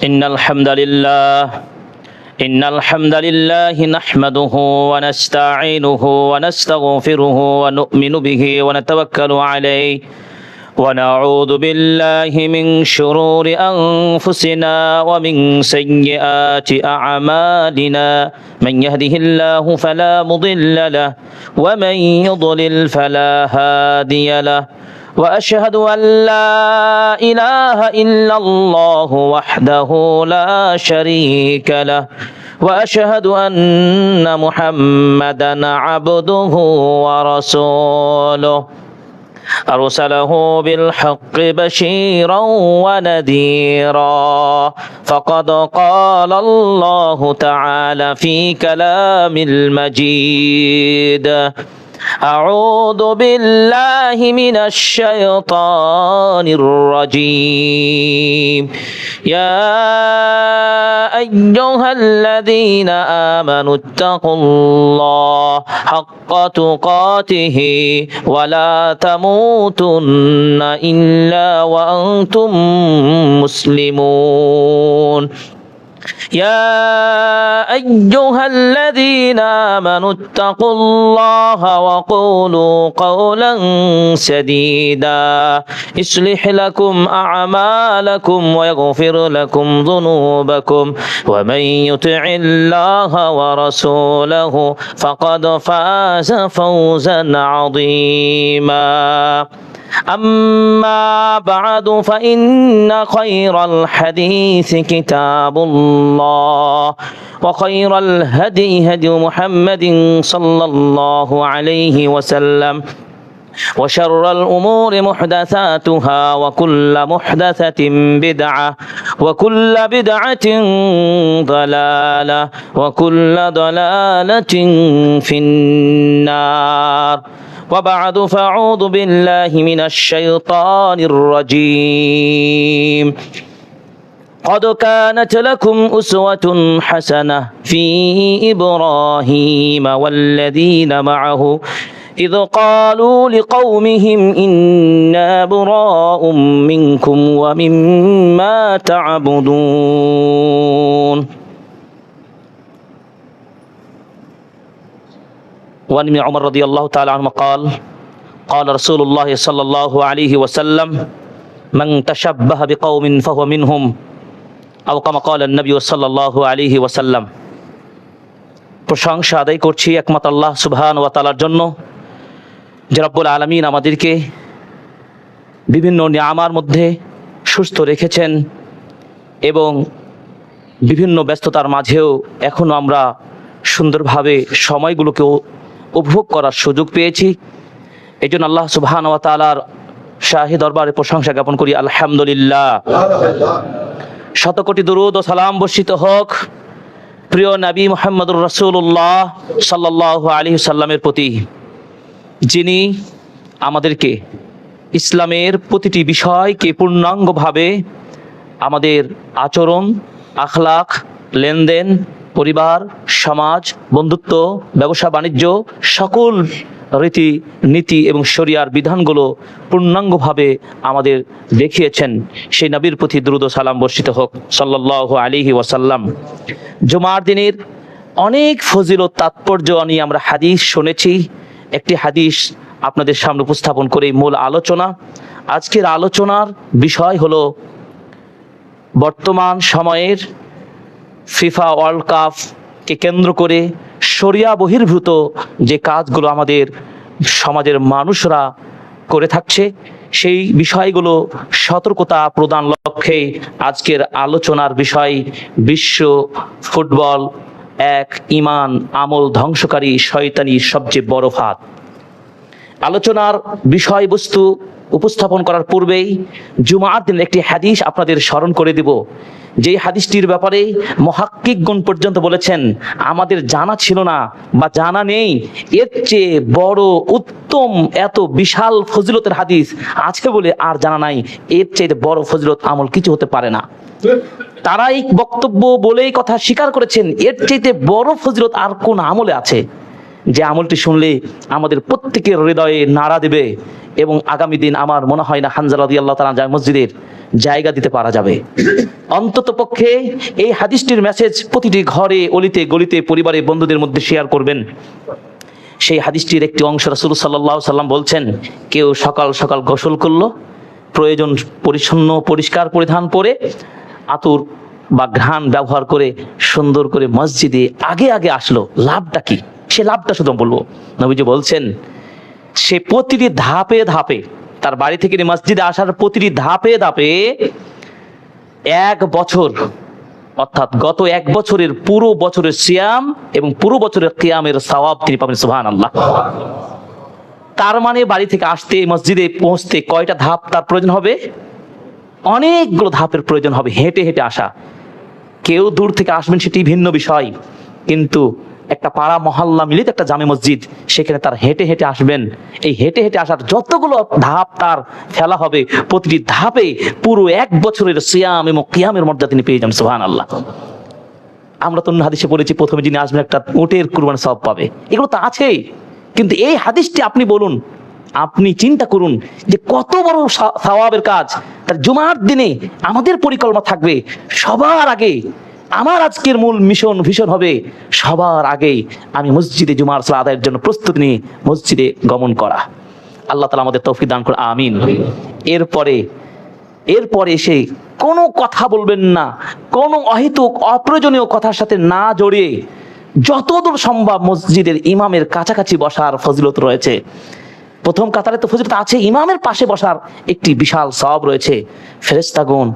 إن الحمد لله نحمده ونستعينه ونستغفره ونؤمن به ونتوكل عليه ونعوذ بالله من شرور أنفسنا ومن سيئات أعمالنا من يهده الله فلا مضل له ومن يضلل فلا هادي له وأشهد أن لا إله إلا الله وحده لا شريك له وأشهد أن محمدا عبده ورسوله أرسله بالحق بشيرا ونذيرا فقد قال الله تعالى في كلام المجيد أعوذ بالله من الشيطان الرجيم يا أيها الذين آمنوا اتقوا الله حق تقاته ولا تموتن إلا وأنتم مسلمون يا أيها الذين آمنوا اتقوا الله وقولوا قولا سديدا يصلح لكم أعمالكم ويغفر لكم ذنوبكم ومن يطع الله ورسوله فقد فاز فوزا عظيما أما بعد فإن خير الحديث كتاب الله وخير الهدي هدي محمد صلى الله عليه وسلم وشر الأمور محدثاتها وكل محدثة بدعة وكل بدعة ضلالة وكل ضلالة في النار وبعد فأعوذ بالله من الشيطان الرجيم قد كانت لكم أسوة حسنة في إبراهيم والذين معه إذ قالوا لقومهم إنا براء منكم ومما تعبدون وعن ابن عمر رضي الله تعالى عنهما قال قال رسول الله صلى الله عليه وسلم من تشبه بقوم فهو منهم أو كما قال النبي صلى الله عليه وسلم প্রশংসা আদায় করছি একমাত্র আল্লাহ সুবহান ওয়া তাআলার জন্য যে রব্বুল আলামিন আমাদেরকে বিভিন্ন নিয়ামার মধ্যে সুস্থ রেখেছেন এবং বিভিন্ন ব্যস্ততার মাঝেও এখনো আমরা সুন্দরভাবে সময়গুলোকে উপভোগ করার সুযোগ পেয়েছি। এই জন্য আল্লাহ সুবহান ওয়া তাআলার শাহী দরবারে প্রশংসা জ্ঞাপন করি আলহামদুলিল্লাহ। শত কোটি দরুদ ও সালাম বর্ষিত হোক প্রিয় নবী মুহাম্মদুর রাসূলুল্লাহ সাল্লাল্লাহু আলাইহি সাল্লামের প্রতি, যিনি আমাদেরকে ইসলামের প্রতিটি বিষয়কে পূর্ণাঙ্গভাবে আমাদের আচরণ, আখলাক, লেনদেন, পরিবার, সমাজ, বন্ধুত্ব, ব্যবসা বাণিজ্য সকল রীতি নীতি এবং শরিয়ার বিধানগুলো পূর্ণাঙ্গভাবে আমাদের দেখিয়েছেন। সেই নবীর প্রতি দ্রুত সালাম বর্ষিত হোক সাল্লাল্লাহু আলাইহি ওয়াসাল্লাম। জুমার দিনের অনেক ফজিলত তাৎপর্য নিয়ে আমরা হাদিস শুনেছি। একটি হাদিস আপনাদের সামনে উপস্থাপন করে মূল আলোচনা। আজকের আলোচনার বিষয় হলো বর্তমান সময়ের ফিফা ওয়ার্ল্ড কাপকে কেন্দ্র করে শরিয়া বহির্ভূত যে কাজগুলো আমাদের সমাজের মানুষরা করে থাকছে সেই বিষয়গুলো সতর্কতা প্রদান লক্ষ্যে আজকের আলোচনার বিষয় বিশ্ব ফুটবল এক ঈমান আমল ধ্বংসকারী শয়তানি সবচেয়ে বড় ফাঁদ। আলোচনার বিষয়বস্তু উপস্থাপন করার পূর্বেই জুমার দিন একটি হাদিস আপনাদের স্মরণ করে দেব, যেই হাদিসটির ব্যাপারে মুহাক্কিকগণ পর্যন্ত বলেছেন আমাদের জানা ছিল না বা জানা নেই, এর চেয়ে বড় উত্তম এত বিশাল ফজিলতের হাদিস আছে বলে আর জানা নাই, এর চেয়ে বড় ফজিলত আমল কিছু হতে পারে না। তারাই বক্তব্য বলেই কথা স্বীকার করেছেন এর চেয়ে বড় ফজিলত আর কোন আমলে আছে। যে আমলটি শুনলে আমাদের প্রত্যেকের হৃদয়ে নাড়া দেবে এবং আগামী দিন আমার মনে হয় না হানজালা রাদিয়াল্লাহু তাআলা যায় মসজিদের জায়গা দিতে পারা যাবে। অন্তত পক্ষে এই হাদিসটির মেসেজ প্রতিটি ঘরে, অলিতে গলিতে, পরিবারে, বন্ধুদের মধ্যে শেয়ার করবেন। সেই হাদিসটির একটি অংশ রাসূল সাল্লাল্লাহু আলাইহি সাল্লাম বলছেন, কেউ সকাল সকাল গোসল করলো, প্রয়োজন পরিচ্ছন্ন পরিষ্কার পরিধান পরে, আতর বা ঘ্রাণ ব্যবহার করে সুন্দর করে মসজিদে আগে আগে আসলো, লাভটা কি? সে লাভটা শুধু বলবো। নবীজি বলছেন, সে প্রতিটি ধাপে ধাপে, তার বাড়ি থেকে মসজিদে আসার প্রতিটি ধাপে ধাপে 1 বছর, অর্থাৎ গত 1 বছরের পুরো বছরের সিয়াম এবং পুরো বছরের কিয়ামের সওয়াব তিনি পাবেন। সুবহানাল্লাহ। তার মানে বাড়ি থেকে আসতে মসজিদে পৌঁছতে কয়টা ধাপ তার প্রয়োজন হবে? অনেকগুলো ধাপের প্রয়োজন হবে। হেঁটে হেঁটে আসা, কেউ দূর থেকে আসবেন সেটি ভিন্ন বিষয়, কিন্তু একটা পাড়া মহল্লা মিলিত একটা জামে মসজিদ, সেখানে তার হেঁটে হেঁটে আসবেন। এই হেঁটে হেঁটে আসার যতগুলো ধাপ তার ফেলা হবে, প্রতিটি ধাপে পুরো 1 বছরের সিয়াম এবং কিয়ামের মর্যাদা তিনি পেয়ে যাবেন। সুবহানাল্লাহ। আমরা তো হাদিসে পড়েছি, প্রথমে যিনি আসবেন একটা উটের কুরবানি সওয়াব পাবে, এগুলো তো আছেই, কিন্তু এই হাদিসটি আপনি বলুন, আপনি চিন্তা করুন যে কত বড় সওয়াবের কাজ। তার জুমার দিনে আমাদের পরিকল্পনা থাকবে সবার আগে, আমার আজকের মূল ভীষণ হবে সবার আগে আমি মসজিদে জুমার সালাত আদায়ের জন্য প্রস্তুতি নিয়ে মসজিদে গমন করা। আল্লাহ তাআলা আমাদের তৌফিক দান করুন, আমিন। এরপরে এসে কোনো কথা বলবেন না, কোনো অহেতুক অপ্রয়োজনীয় কথার সাথে না জড়িয়ে যতদূর সম্ভব মসজিদের ইমামের কাছাকাছি বসার ফজিলত রয়েছে। প্রথম কাতারে তো ফজিলত আছে, ইমামের পাশে বসার একটি বিশাল সওয়াব রয়েছে। ফেরেশতাগণ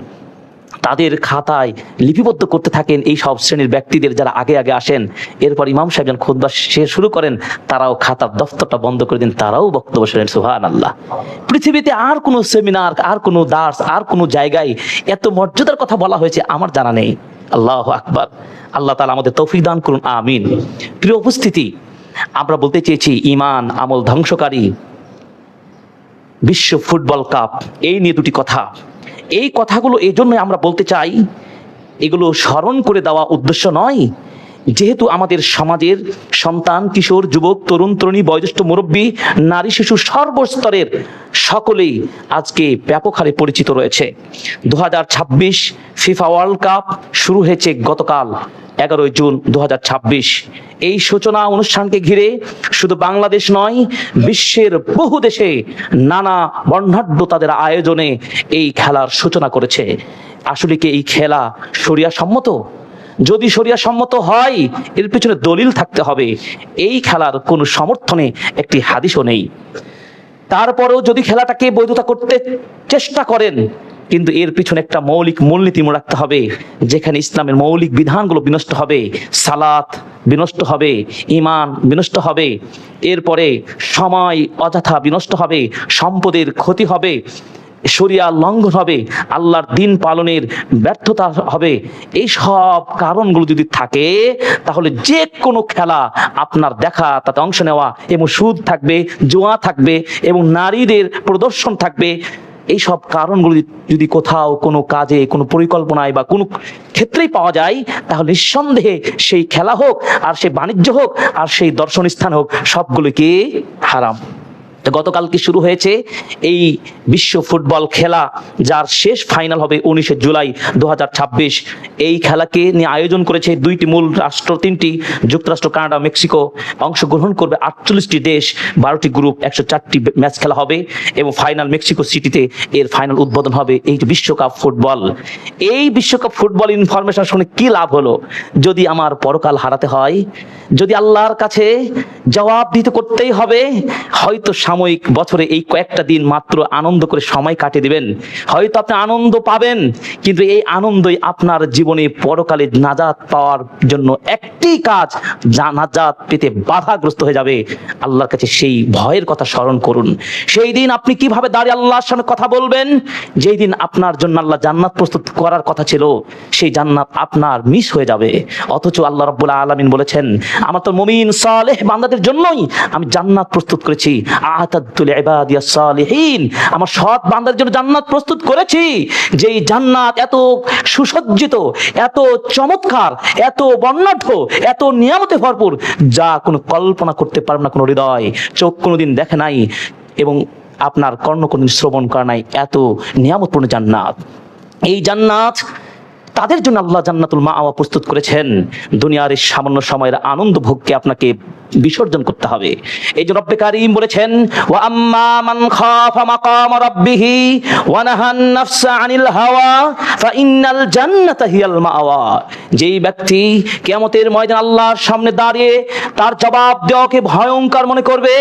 তাদের খাতায় লিপিবদ্ধ করতে থাকেন এই সব শ্রেণীর ব্যক্তিদের যারা আগে আগে আসেন। এরপর ইমাম সাহেব যখন খুতবা শেষ শুরু করেন, তারাও খাতার দফতরটা বন্ধ করে দেন, তারাও বক্তব্য শোনেন। সুবহানাল্লাহ। পৃথিবীতে আর কোনো সেমিনার, আর কোনো দার্স, আর কোনো জায়গায় এত মর্যাদার কথা বলা হয়েছে আমার জানা নেই। আল্লাহু আকবার। আল্লাহ তাআলা আমাদের তৌফিক দান করুন, আমিন। প্রিয় উপস্থিতি, আমরা বলতে চেয়েছি ঈমান আমল ধ্বংসকারী বিশ্ব ফুটবল কাপ, এই নিয়ে দুটি কথা। এই কথাগুলো এই জন্যই আমরা বলতে চাই, এগুলো স্মরণ করে দেওয়া উদ্দেশ্য নয়, যেহেতু আমাদের সমাজের সন্তান, কিশোর, যুবক, তরুণ তরুণী, বয়োজ্যেষ্ঠ, মুরব্বী, নারী, শিশু সর্বস্তরের সকলেই আজকে ব্যাপক হারে পরিচিত রয়েছে। 2026 ফিফা ওয়ার্ল্ড কাপ শুরু হয়েছে গতকাল 11 জুন 2026। এই সূচনা অনুষ্ঠানকে ঘিরে শুধু বাংলাদেশ নয়, বিশ্বের বহু দেশে নানা বর্ণাঢ্য তাদের আয়োজনে এই খেলার সূচনা করেছে। আসলে কি এই খেলা শরিয়া সম্মত? যদি শরিয়া সম্মত হয়, এর পিছনে দলিল থাকতে হবে। এই খেলার কোনো সমর্থনে একটি হাদিসও নেই। তারপরেও যদি খেলাটাকে বৈধতা করতে চেষ্টা করেন, কিন্তু এর পিছনে একটা মৌলিক মূলনীতি মনে রাখতে হবে, যেখানে ইসলামের মৌলিক বিধানগুলো বিনষ্ট হবে, সালাত বিনষ্ট হবে, ঈমান বিনষ্ট হবে, এরপরে সময় অযথা বিনষ্ট হবে, সম্পদের ক্ষতি হবে, শরিয়া লঙ্ঘন হবে, আল্লাহর দিন পালনের ব্যর্থতা হবে। এই সব কারণগুলো যদি থাকে, তাহলে যে কোনো খেলা আপনার দেখা, তাতে অংশ নেওয়া, এবং সুদ থাকবে, জুয়া থাকবে, এবং নারীদের প্রদর্শন থাকবে। এই সব কারণগুলো যদি কোথাও কোনো কাজে, কোনো পরিকল্পনায় বা কোনো ক্ষেত্রেই পাওয়া যায়, তাহলে নিঃসন্দেহে সেই খেলা হোক, আর সেই বাণিজ্য হোক, আর সেই দর্শন স্থান হোক, সবগুলো কি হারাম। গতকালকে শুরু হয়েছে এই বিশ্ব ফুটবল খেলা, যার শেষ ফাইনাল হবে 19 জুলাই 2026। এই খেলাকে নিয়ে আয়োজন করেছে দুইটি মূল রাষ্ট্র, তিনটি, যুক্তরাষ্ট্র, কানাডা, মেক্সিকো। অংশগ্রহণ করবে 48টি দেশ, 12টি গ্রুপ, 104টি ম্যাচ খেলা হবে, এবং ফাইনাল মেক্সিকো সিটিতে এর ফাইনাল উদ্বোধন হবে। এই বিশ্বকাপ ফুটবল, এই বিশ্বকাপ ফুটবল ইনফরমেশন শুনে কি লাভ হলো? যদি আমার পরকাল হারাতে হয়, যদি আল্লাহর কাছে জবাব দিতে করতেই হবে, হয়তো সাময়িক বছরে এই কয়েকটা দিন মাত্র আনন্দ করে সময় কাটিয়ে দিবেন, হয়তো আপনি আনন্দ পাবেন, কিন্তু এই আনন্দই আপনার জীবনে পরকালে নাজাত পাওয়ার জন্য একটি কাজ, যা নাজাত পেতে বাধাগ্রস্ত হয়ে যাবে। আল্লাহর কাছে সেই ভয়ের কথা স্মরণ করুন। সেই দিন আপনি কিভাবে দাঁড়িয়ে আল্লাহর সামনে কথা বলবেন, যেই দিন আপনার জন্য আল্লাহ জান্নাত প্রস্তুত করার কথা ছিল, সেই জান্নাত আপনার মিস হয়ে যাবে। অথচ আল্লাহ রাব্বুল আলামিন বলেছেন, আমার তো মুমিন সালেহ বান্দাদের জন্যই আমি জান্নাত প্রস্তুত করেছি, আ'তাদতু লিইবাদিয়াস সালিহিন, আমার সৎ বান্দাদের জন্য জান্নাত প্রস্তুত করেছি, যেই জান্নাত এত সুসজ্জিত, এত চমৎকার, এত বর্ণাঢ্য, এত নিয়ামতে ভরপুর, যা কোনো কল্পনা করতে পারবে না কোনো হৃদয়, চোখ কোনোদিন দেখে নাই এবং আপনার কর্ণ কোনোদিন শ্রবণ করে নাই, এত নিয়ামতপূর্ণ জান্নাত। এই জান্নাত তাদের জন্য আল্লাহ জান্নাতুল মাআওয়া প্রস্তুত করেছেন। দুনিয়ার এই সামান্য সময়ের আনন্দ ভোগকে আপনাকে বিসর্জন করতে হবে। এই যে রব্বে কারীম বলেছেন, ওয়া আম্মা মান খাফা মাকাম রাব্বিহি ওয়া নাহান নাফসা আনিল হাওয়া ফা ইন্নাল জান্নাতা হিয়াল মাআওয়া। যেই ব্যক্তি কিয়ামতের ময়দানে আল্লাহর সামনে দাঁড়িয়ে তার জবাব দেওয়াকে ভয়ঙ্কর মনে করবে,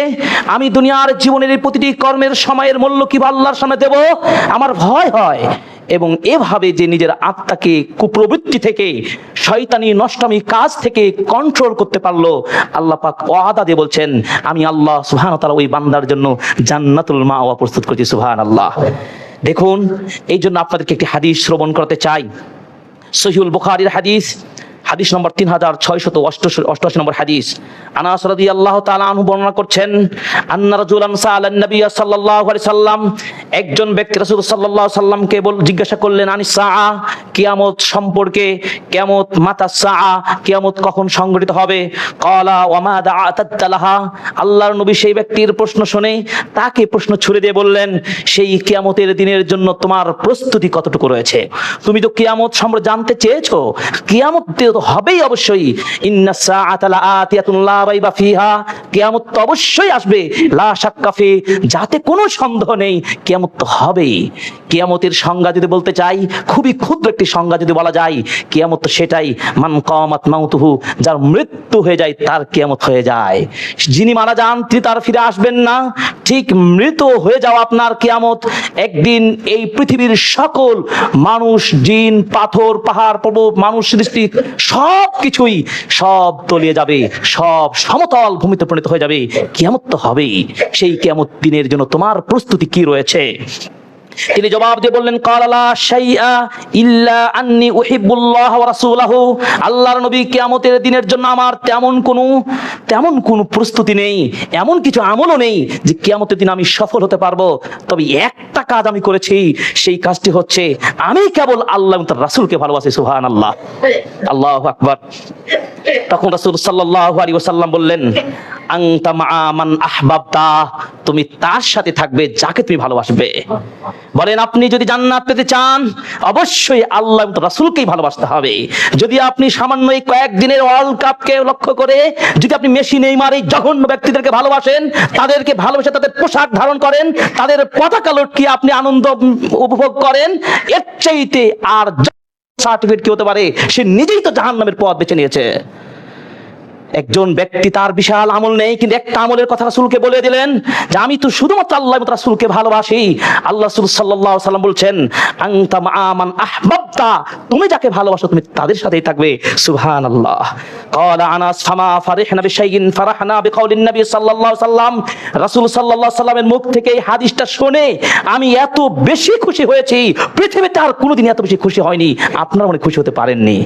আমি দুনিয়ার জীবনের এই প্রতিটি কর্মের সময়ের মূল্য কিভাবে আল্লাহর সামনে দেব, আমার ভয় হয়, এবং এভাবে যে নিজের আত্মাকে কুপ্রবৃত্তি থেকে, শয়তানি নষ্টামি কাজ থেকে কন্ট্রোল করতে পারলো, আল্লাহ পাক ওয়াদা দিয়ে বলছেন, আমি আল্লাহ সুবহানাহু ওয়া তাআলা ওই বান্দার জন্য জান্নাতুল মাওয়া প্রস্তুত করেছি। সুবহানাল্লাহ। দেখুন, এই জন্য আপনাদেরকে একটি হাদিস শ্রবণ করতে চাই। সহিহুল বুখারীর হাদিস, হাদিস নম্বর 3688 নম্বর হাদিস। আনাস রাদিয়াল্লাহু তাআলা আনহু বর্ণনা করছেন, আন্না রাজুলান সাআলান নবী সাল্লাল্লাহু আলাইহি সাল্লাম, একজন ব্যক্তি রাসূল সাল্লাল্লাহু আলাইহি সাল্লামকে জিজ্ঞাসা করলেন, আনিস সাআ, কিয়ামত সম্পর্কে, কিয়ামত মাতা সাআ, কিয়ামত কখন সংঘটিত হবে। ক্বালা ওয়া মা দাআতাতা লাহা, আল্লাহর নবী সেই ব্যক্তির প্রশ্ন শুনে তাকে প্রশ্ন ছুড়ে দিয়ে বললেন, সেই কিয়ামতের দিনের জন্য তোমার প্রস্তুতি কতটুকু রয়েছে? তুমি তো কিয়ামত সম্পর্কে জানতে চেয়েছো, কিয়ামত তো হবেই অবশ্যই। ইন্নাস সাআতা লাআতিয়াতুন লা রাইবা ফিহা, কিয়ামত তো অবশ্যই আসবে, লা শাক্কা ফি, যাতে কোনো সন্দেহ নেই, কিয়ামত তো হবেই। কিয়ামতের সংজ্ঞা যদি বলতে চাই, খুবই ক্ষুদ্র একটি সংজ্ঞা যদি বলা যায়, কিয়ামত তো সেটাই, মান কামাত মাউতুহু, যার মৃত্যু হয়ে যায় তার কিয়ামত হয়ে যায়। যিনি মারা যান তিনি তার ফিরে আসবেন না, ঠিক মৃত হয়ে যাওয়া আপনার কিয়ামত। একদিন এই পৃথিবীর সকল মানুষ, জিন, পাথর, পাহাড়, পর্বত, মানুষ সৃষ্টি সব কিছুই সব তলিয়ে যাবে, সব সমতল ভূমিতে পরিণত হয়ে যাবে, কিয়ামত তো হবেই। সেই কিয়ামত দিনের জন্য তোমার প্রস্তুতি কি রয়েছে? তিনি জবাব দিয়ে বললেন, ক্বালা লা শাইআ ইল্লা আন্নী উহিব্বুল্লাহ ওয়া রাসূলাহু, আল্লাহর নবী, কিয়ামতের দিনের জন্য আমার তেমন কোনো প্রস্তুতি নেই, এমন কিছু আমলও নেই যে কিয়ামতের দিন আমি সফল হতে পারবো। তবে একটা কাজ আমি করেছি, সেই কাজটি হচ্ছে আমি কেবল আল্লাহ এবং তার রাসূলকে ভালোবাসি। সুবহানাল্লাহ, আল্লাহু আকবার। তখন রাসূল সাল্লাল্লাহু আলাইহি ওয়াসাল্লাম বললেন, আনতা মা'a মান আহবাবতা, তুমি তার সাথে থাকবে যাকে তুমি ভালোবাসবে। বলেন, আপনি যদি জান্নাত পেতে চান, অবশ্যই আল্লাহ এবং রাসূলকেই ভালোবাসতে হবে। যদি আপনি সামান্য এই কয়েকদিনের ওয়ার্ল্ড কাপকে লক্ষ্য করে যদি আপনি মেসি, নেইমার, এই জঘন্য ব্যক্তিদেরকে ভালোবাসেন, তাদেরকে ভালোবেসে তাদের পোশাক ধারণ করেন, তাদের পতাকা লটকিয়ে আপনি আনন্দ উপভোগ করেন, এর চাইতে আর সার্টিফিকেট কি হতে পারে? সে নিজেই তো জাহান্নামের পথ বেছে নিয়েছে। একজন ব্যক্তি, তার বিশাল আমল নেই, কিন্তু একটা আমলের কথা রাসূলকে বলে দিলেন যে আমি তো শুধুমাত্র আল্লাহ এবং রাসূলকে ভালোবাসি। আল্লাহ রাসূল সাল্লাল্লাহু আলাইহি ওয়াসাল্লাম বলছেন, আনতা মা'a মান আহবাবতা, তুমি যাকে ভালোবাসো তুমি তাদের সাথেই থাকবে। সুবহানাল্লাহ। ক্বালা আনাস, ফামা ফারিহনা বিশাইইন ফারাহনা বিকাউলিন নবী সাল্লাল্লাহু আলাইহি ওয়াসাল্লাম, রাসূল সাল্লাল্লাহু আলাইহি ওয়াসাল্লামের মুখ থেকে এই হাদিসটা শুনে আমি এত বেশি খুশি হয়েছি, পৃথিবীতে আর কোনোদিন এত বেশি খুশি হয়নি। আপনারা মনে খুশি হতে পারেননি।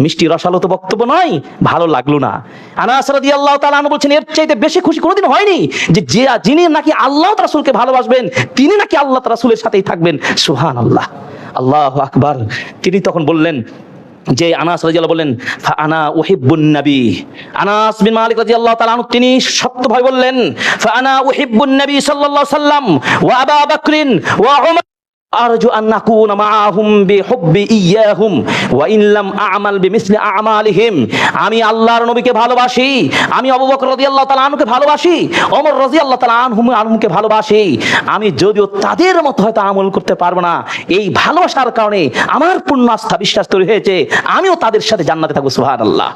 মিষ্টি রসালো তো বক্তব্য নয়, ভালো লাগলো না। আনাস রাদিয়াল্লাহু তাআলা আনহু বলছেন, এর চাইতে বেশি খুশি কোনোদিন হয়নি যে যিনি নাকি আল্লাহ ওয়া রাসূলকে ভালোবাসবেন, তিনি নাকি আল্লাহ ওয়া রাসূলের সাথেই থাকবেন। সুবহানাল্লাহ, আল্লাহু আকবার। তিনি তখন বললেন যে, আনাস রাদিয়াল্লাহু বললেন, ফা আনা উহিব্বুন নবী। আনাস বিন মালিক রাদিয়াল্লাহু তাআলা আনহু তিনি সত্য ভাবে বললেন, ফা আনা উহিব্বুন নবী সাল্লাল্লাহু আলাইহি সাল্লাম ওয়া আবু বকরিন ওয়া উমর আরজু আন নাকুনা মাআহুম বিহুব্বি ইয়াহুম ওয়া ইন লাম আ'মাল বিমিসলি আ'মালিহিম। আমি আল্লাহর নবীকে ভালোবাসি, আমি আবু বকর রাদিয়াল্লাহু তাআলা আনহুকে ভালোবাসি, ওমর রাদিয়াল্লাহু তাআলা আনহুকে ভালোবাসি। আমি যদিও তাদের মতো হয়তো আমল করতে পারবো না, এই ভালোবাসার কারণে আমার পূর্ণ আস্থা বিশ্বাস তৈরি হয়েছে, আমিও তাদের সাথে জান্নাতে থাকবো। সুবহানাল্লাহ।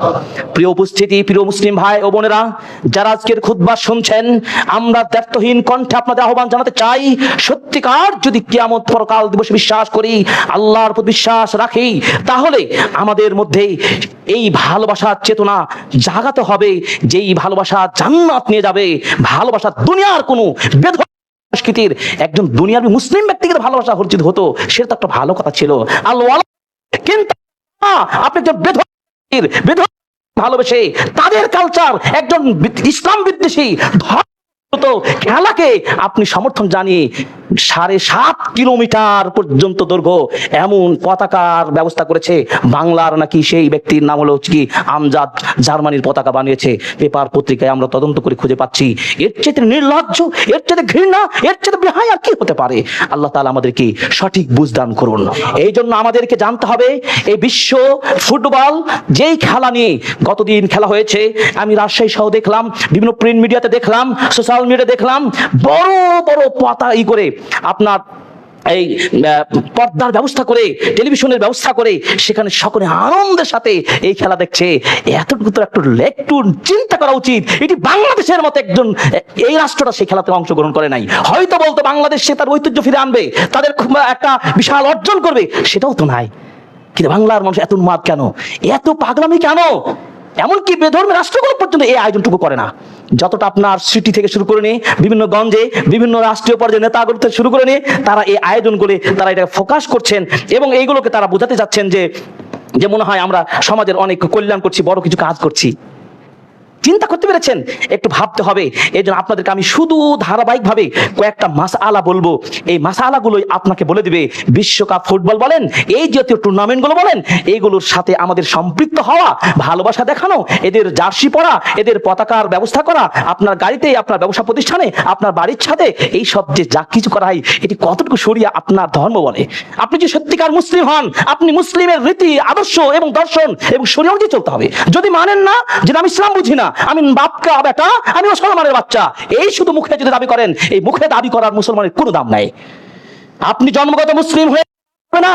প্রিয় উপস্থিতি, প্রিয় মুসলিম ভাই ও বোনেরা, যারা আজকের খুতবা শুনছেন, আমরা দ্ব্যর্থহীন কণ্ঠে আপনাদের আহ্বান জানাতে চাই, সত্যিকার যদি কিয়ামত কাল দিবসে বিশ্বাস করি, আল্লাহর প্রতি বিশ্বাস রাখি, তাহলে আমাদের মধ্যে এই ভালোবাসার চেতনা জাগাতে হবে, যেই ভালোবাসা জান্নাত নিয়ে যাবে। ভালোবাসা দুনিয়ার কোনো সংস্কৃতির একজন দুনিয়ার মুসলিম ব্যক্তিকে ভালোবাসা হর্জিত হতো, সেটা তো একটা ভালো কথা ছিল। আল্লাহ কিন্তু আপনি একজন ভালোবেসে তাদের কালচার, একজন ইসলাম বিদ্বেষী তো খেলাকে আপনি সমর্থন জানিয়ে 7.5 কিলোমিটার পর্যন্ত দৈর্ঘ্য এমন পতাকার ব্যবস্থা করেছে। বাংলার নাকি সেই ব্যক্তির নাম হলো কি আমজাদ, জার্মানির পতাকা বানিয়েছে। পেপার পত্রিকায় আমরা তদন্ত করে খুঁজে পাচ্ছি। এর চেয়ে নির্লজ্জ, এর চেয়ে ঘৃণা, এর চেয়ে বেহায়া আর কি হতে পারে? আল্লাহ তাআলা আমাদেরকে সঠিক বুঝদান করুন। এই জন্য আমাদেরকে জানতে হবে এই বিশ্ব ফুটবল যেই খেলা নিয়ে গতদিন খেলা হয়েছে, আমি রাজশাহী সহ দেখলাম, বিভিন্ন প্রিন্ট মিডিয়াতে দেখলাম, সোশ্যাল মিডিয়াতে দেখলাম, বড় বড় পাতা করে আপনার এই পর্দার ব্যবস্থা করে, টেলিভিশনের ব্যবস্থা করে সেখানে সকলে আনন্দের সাথে এই খেলা দেখছে। এতটুকু তো একটু চিন্তা করা উচিত। এটি বাংলাদেশের মতো একজন এই রাষ্ট্রটা সেই খেলাতে অংশগ্রহণ করে নাই। হয়তো বলতো বাংলাদেশ সে তার ঐতিহ্য ফিরে আনবে, তাদের একটা বিশাল অর্জন করবে, সেটাও তো নাই। কিন্তু বাংলার মানুষ এত উন্মাদ কেন, এত পাগলামি কেন? এমনকি বেধর্মী রাষ্ট্রগুলো পর্যন্ত এই আয়োজনটুকু করে না। যতটা আপনার সিটি থেকে শুরু করে নিয়ে বিভিন্ন গঞ্জে বিভিন্ন রাষ্ট্রীয় পর্যায়ে নেতাগুলো থেকে শুরু করে নিয়ে তারা এই আয়োজন করে তারা এটা ফোকাস করছেন এবং এইগুলোকে তারা বোঝাতে যাচ্ছেন যে মনে হয় আমরা সমাজের অনেক কল্যাণ করছি, বড় কিছু কাজ করছি। চিন্তা করতে পেরেছেন? একটু ভাবতে হবে। এই জন্য আপনাদেরকে আমি শুধু ধারাবাহিকভাবে কয়েকটা মাসআলা বলবো। এই মাসআলাগুলোই আপনাকে বলে দিবে বিশ্বকাপ ফুটবল বলেন, এই জাতীয় টুর্নামেন্টগুলো বলেন, এইগুলোর সাথে আমাদের সম্পৃক্ত হওয়া, ভালোবাসা দেখানো, এদের জার্সি পরা, এদের পতাকার ব্যবস্থা করা, আপনার গাড়িতে, আপনার ব্যবসা প্রতিষ্ঠানে, আপনার বাড়ির ছাদে, এই সব যে যা কিছু করা হয়, এটি কতটুকু শরিয়া আপনার ধর্ম বলে? আপনি যে সত্যিকার মুসলিম হন, আপনি মুসলিমের রীতি আদর্শ এবং দর্শন এবং শরিয়া অনুযায়ী চলতে হবে। যদি মানেন না যে আমি ইসলাম বুঝি না, আমি বাপকা বেটা, আমি মুসলমানের বাচ্চা, এই শুধু মুখে যদি দাবি করেন, এই মুখে দাবি করার মুসলমানের কোনো দাম নাই। আপনি জন্মগত মুসলিম হয়ে না,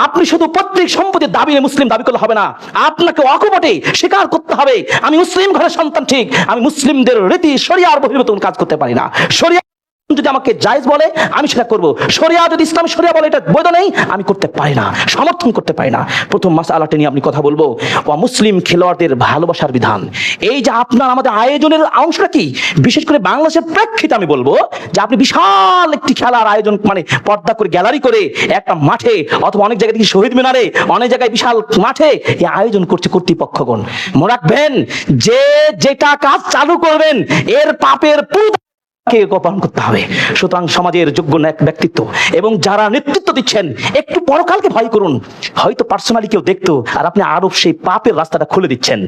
আপনি শুধু পৈতৃক সম্পত্তির দাবি মুসলিম দাবি করলে হবে না। আপনাকে অকপটে স্বীকার করতে হবে আমি মুসলিম ঘরের সন্তান, ঠিক, আমি মুসলিমদের রীতি শরিয়ার বহির্ভূত কাজ করতে পারি না। শরিয়া যদি আমাকে জায়েজ বলে আমি সেটা করব, শরিয়া যদি ইসলাম শরিয়া বলে এটা বৈধ নেই, আমি করতে পারি না, সমর্থন করতে পারি না। প্রথম মাসআলাটা নিয়ে আমি কথা বলবো, মুসলিম খেলোয়াড়দের ভালোবাসার বিধান। এই যে আপনার আমাদের আয়োজনের অংশটা কি, বিশেষ করে বাংলাদেশের প্রেক্ষিতে আমি বলবো যে আপনি বিশাল একটি খেলার আয়োজন মানে পর্দা করে গ্যালারি করে একটা মাঠে অথবা অনেক জায়গায় শহীদ মিনারে, অনেক জায়গায় বিশাল মাঠে এই আয়োজন করছে কর্তৃপক্ষগণ। মনে রাখবেন যে যেটা কাজ চালু করবেন এর পাপের গোপন করতে হবে। সুতরাং সমাজের যোগ্য ব্যক্তিত্ব এবং যারা নেতৃত্ব দিচ্ছেন একটু পরকালকে ভয় করুন। হয়তো পার্সোনালি কেউ দেখতো আর আপনি আরো সেই পাপের রাস্তাটা খুলে দিচ্ছেন।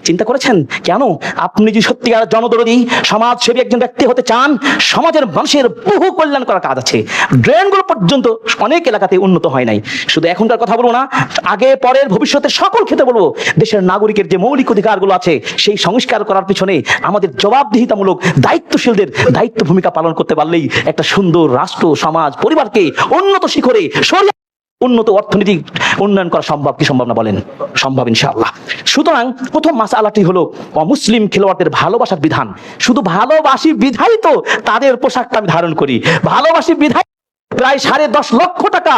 চিন্তা করেছেন কেন? আপনি যদি সত্যিকার জনদরদী সমাজসেবী একজন ব্যক্তি হতে চান, সমাজের মানুষের বহু কল্যাণ করার কাজ আছে। ড্রেনগুলো পর্যন্ত অনেক এলাকাতে উন্নত হয় নাই। শুধু এখনকার কথা বলবো না, আগে পরের ভবিষ্যতে সকল ক্ষেত্রে বলবো, দেশের নাগরিকের যে মৌলিক অধিকারগুলো আছে সেই সংস্কার করার পিছনে আমাদের জবাবদিহিতামূলক দায়িত্বশীলদের দায়িত্ব ভূমিকা পালন করতে পারলেই একটা সুন্দর রাষ্ট্র, সমাজ, পরিবারকে উন্নত শিখরে উন্নত অর্থনৈতিক উন্নয়ন করা সম্ভব কি সম্ভব না বলেন? সম্ভব ইনশাআল্লাহ। সুতরাং প্রথম মাসআলাটি হলো অমুসলিম খেলোয়াড়দের ভালোবাসার বিধান। শুধু ভালোবাসি বিধাই তো তাদের পোশাকটা আমি ধারণ করি, ভালোবাসি বিধাই প্রায় 10.5 লক্ষ টাকা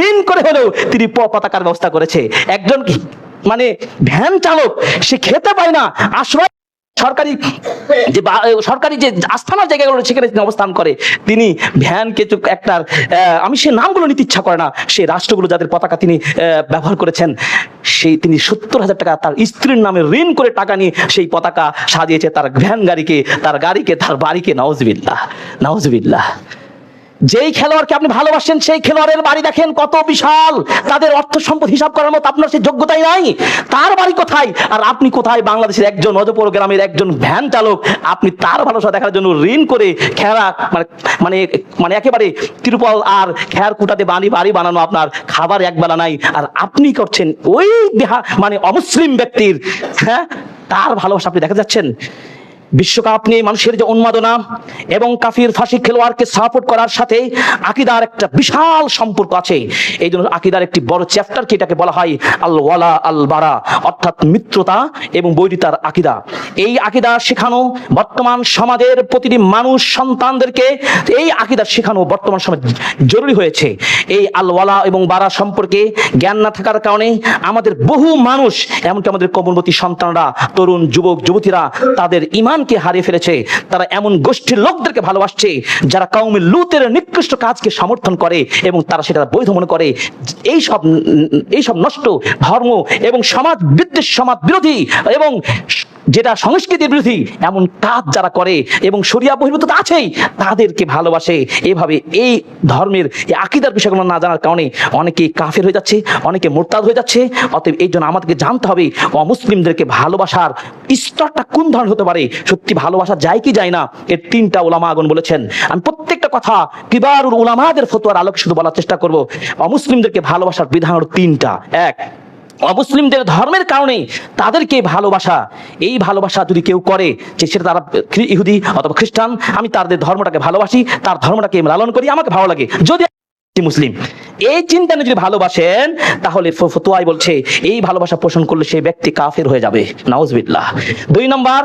ঋণ করে হলেও তিনি পতাকার ব্যবস্থা করেছে। একজন মানে ভ্যান চালক, সে খেতে পায় না, আশ্রয় সরকারি যে আস্থানার জায়গাগুলো সেখানে অবস্থান করে, তিনি ভ্যানকে একটা আমি সে নামগুলো নিতে ইচ্ছা করে না, সে রাষ্ট্রগুলো যাদের পতাকা তিনি ব্যবহার করেছেন, সেই তিনি 70,000 টাকা তার স্ত্রীর নামে ঋণ করে টাকা নিয়ে সেই পতাকা সাজিয়েছে তার ভ্যান গাড়িকে, তার গাড়িকে, তার বাড়িকে। নাউজুবিল্লাহ, নাউজুবিল্লাহ। যেই খেলোয়াড়কে আপনি ভালোবাসেন সেই খেলোয়াড়ের বাড়ি দেখেন কত বিশাল, তাদের অর্থ সম্পদ হিসাব করার মতো আপনার সেই যোগ্যতাই নাই। তার বাড়ি কোথায় আর আপনি কোথায়? বাংলাদেশের একজন অজপুর গ্রামের একজন ভ্যান চালক, আপনি তার ভালোবাসা দেখার জন্য ঋণ করে খেলা মানে মানে একেবারে তিরুপল আর খেয়ার কুটাতে বাড়ি বানানো, আপনার খাবার একবেলা নাই, আর আপনি করছেন ওই মানে অমুসলিম ব্যক্তির তার ভালোবাসা আপনি দেখা যাচ্ছেন। বিশ্বকাপ নিয়ে মানুষের যে উন্মাদনা এবং কাফির ফাঁসি খেলোয়াড়কে সাপোর্ট করার সাথে আকীদার একটা বিশাল সম্পর্ক আছে। এই জন্য আকীদার একটি বড় চ্যাপ্টারকে এটাকে বলা হয় আল ওয়ালা আল বারা, অর্থাৎ মিত্রতা এবং বৈরিতার আকীদা। এই আকীদা শেখানো বর্তমান সমাজের প্রতিটি মানুষ সন্তানদেরকে এই আকীদা শেখানো বর্তমান সমাজ জরুরি হয়েছে। এই আল ওয়ালা এবং বারা সম্পর্কে জ্ঞান না থাকার কারণে আমাদের বহু মানুষ, এমনকি আমাদের কোমলমতি সন্তানরা, তরুণ যুবক যুবতীরা তাদের ঈমান ইমানকে হারিয়ে ফেলেছে, তারা এমন গোষ্ঠীর লোকদেরকে ভালোবাসছে যারা কওমে লূতের নিকৃষ্ট কাজকে সমর্থন করে এবং তারা সেটা বৈধ মনে করে। এইসব নষ্ট ধর্ম এবং সমাজ বিদ্বেষ, সমাজ বিরোধী এবং যেটা সংস্কৃতির বিরোধী এমন কাজ যারা করে এবং শরিয়া বহির্ভূত আছেই, তাদেরকে ভালোবাসে। এভাবে এই ধর্মের এই আকীদার বিষয়গুলো না জানার কারণে অনেকে কাফের হয়ে যাচ্ছে, অনেকে মুরতাদ হয়ে যাচ্ছে। অতএব এই জন্য আমাদেরকে জানতে হবে অমুসলিমদেরকে ভালোবাসার স্তরটা কোন ধরনের হতে পারে, সত্যি ভালোবাসা যায় কি যায় না। এর তিনটা উলামাগণ বলেছেন। আমি প্রত্যেকটা কথা কিবারুল উলামাদের ফতোয়ার আলোকে শুধু বলার চেষ্টা করব। অমুসলিমদেরকে ভালোবাসার বিধান হলো তিনটা। এক, অমুসলিমদের ধর্মের কারণে তাদেরকে ভালোবাসা। এই ভালোবাসা যদি কেউ করে যে সেটা তারা ইহুদি অথবা খ্রিস্টান, আমি তাদের ধর্মটাকে ভালোবাসি, তার ধর্মটাকে লালন করি, আমাকে ভালো লাগে। যদি মুসলিম এই চিন্তা নিয়ে যদি ভালোবাসেন, তাহলে ফতোয়ায় বলছে এই ভালোবাসা পোষণ করলে সেই ব্যক্তি কাফের হয়ে যাবে, নাউজুবিল্লাহ। দুই নম্বর,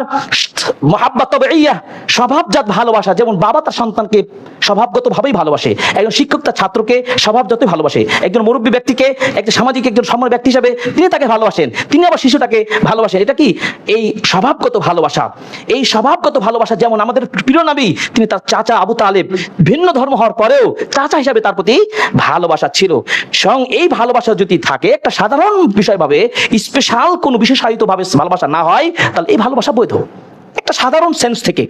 মুহাব্বাত তাবিইয়া, স্বভাবজাত ভালোবাসা। যেমন বাবা তার সন্তানকে স্বভাবগতভাবেই ভালোবাসে, একজন শিক্ষক তার ছাত্রকে স্বভাবজাতই ভালোবাসে, একজন মুরব্বী ব্যক্তিকে, একজন সামাজিক একজন সম্মানিত ব্যক্তি হিসেবে তিনি তাকে ভালোবাসেন, তিনি আবার শিশুটাকে ভালোবাসেন। এটা কি? এই স্বভাবগত ভালোবাসা। এই স্বভাবগত ভালোবাসা যেমন আমাদের প্রিয় নবী, তিনি তার চাচা আবু তালেব ভিন্ন ধর্ম হওয়ার পরেও চাচা হিসাবে তার প্রতি ভালোবাসা ছিল। স্বয়ং এই ভালোবাসা যদি থাকে, একটা সাধারণ বিষয় ভাবে, স্পেশাল কোনো বিশেষায়িত ভাবে ভালোবাসা না হয়, তাহলে এই ভালোবাসা বৈধ, একটা সাধারণ সেন্স থেকে।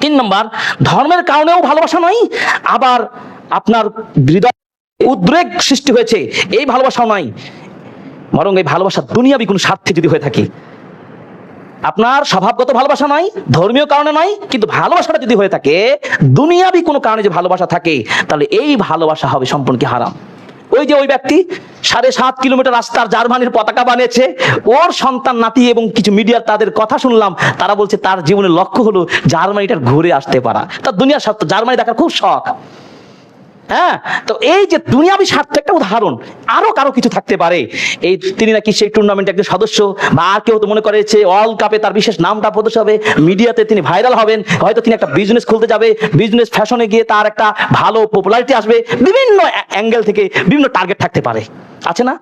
তিন নম্বর, ধর্মের কারণেও ভালোবাসা নয়, আবার আপনার হৃদয় উদ্রেক সৃষ্টি হয়েছে, এই ভালোবাসাও নয়, বরং এই ভালোবাসা দুনিয়াবি কোনো স্বার্থে যদি হয়ে থাকে। আপনার স্বভাবগত ভালোবাসা নয়, ধর্মীয় কারণে নয়, কিন্তু ভালোবাসাটা যদি হয়ে থাকে দুনিয়াবি কোনো কারণে যে ভালোবাসা থাকে, তাহলে এই ভালোবাসা হবে সম্পূর্ণ কি হারাম। ওই যে ওই ব্যক্তি 7.5 কিলোমিটার রাস্তার জার্মানির পতাকা বানিয়েছে, ওর সন্তান নাতি এবং কিছু মিডিয়ার তাদের কথা শুনলাম, তারা বলছে তার জীবনের লক্ষ্য হলো জার্মানিটার ঘুরে আসতে পারা, তার দুনিয়ার স্বার্থ, জার্মানি দেখার খুব শখ। হ্যাঁ, তো এই যে দুনিয়াবি স্বার্থ একটা উদাহরণ, আরো কারো কিছু থাকতে পারে। এই তিনি নাকি সেই টুর্নামেন্টের একজন সদস্য, বা আর কেউ তো মনে করেছে ওয়ার্ল্ড কাপে তার বিশেষ নামটা প্রকাশ হবে, মিডিয়াতে তিনি ভাইরাল হবেন, হয়তো তিনি একটা বিজনেস খুলতে যাবে, বিজনেস ফ্যাশনে গিয়ে তার একটা ভালো পপুলারিটি আসবে, বিভিন্ন অ্যাঙ্গেল থেকে বিভিন্ন টার্গেট থাকতে পারে, আছে না?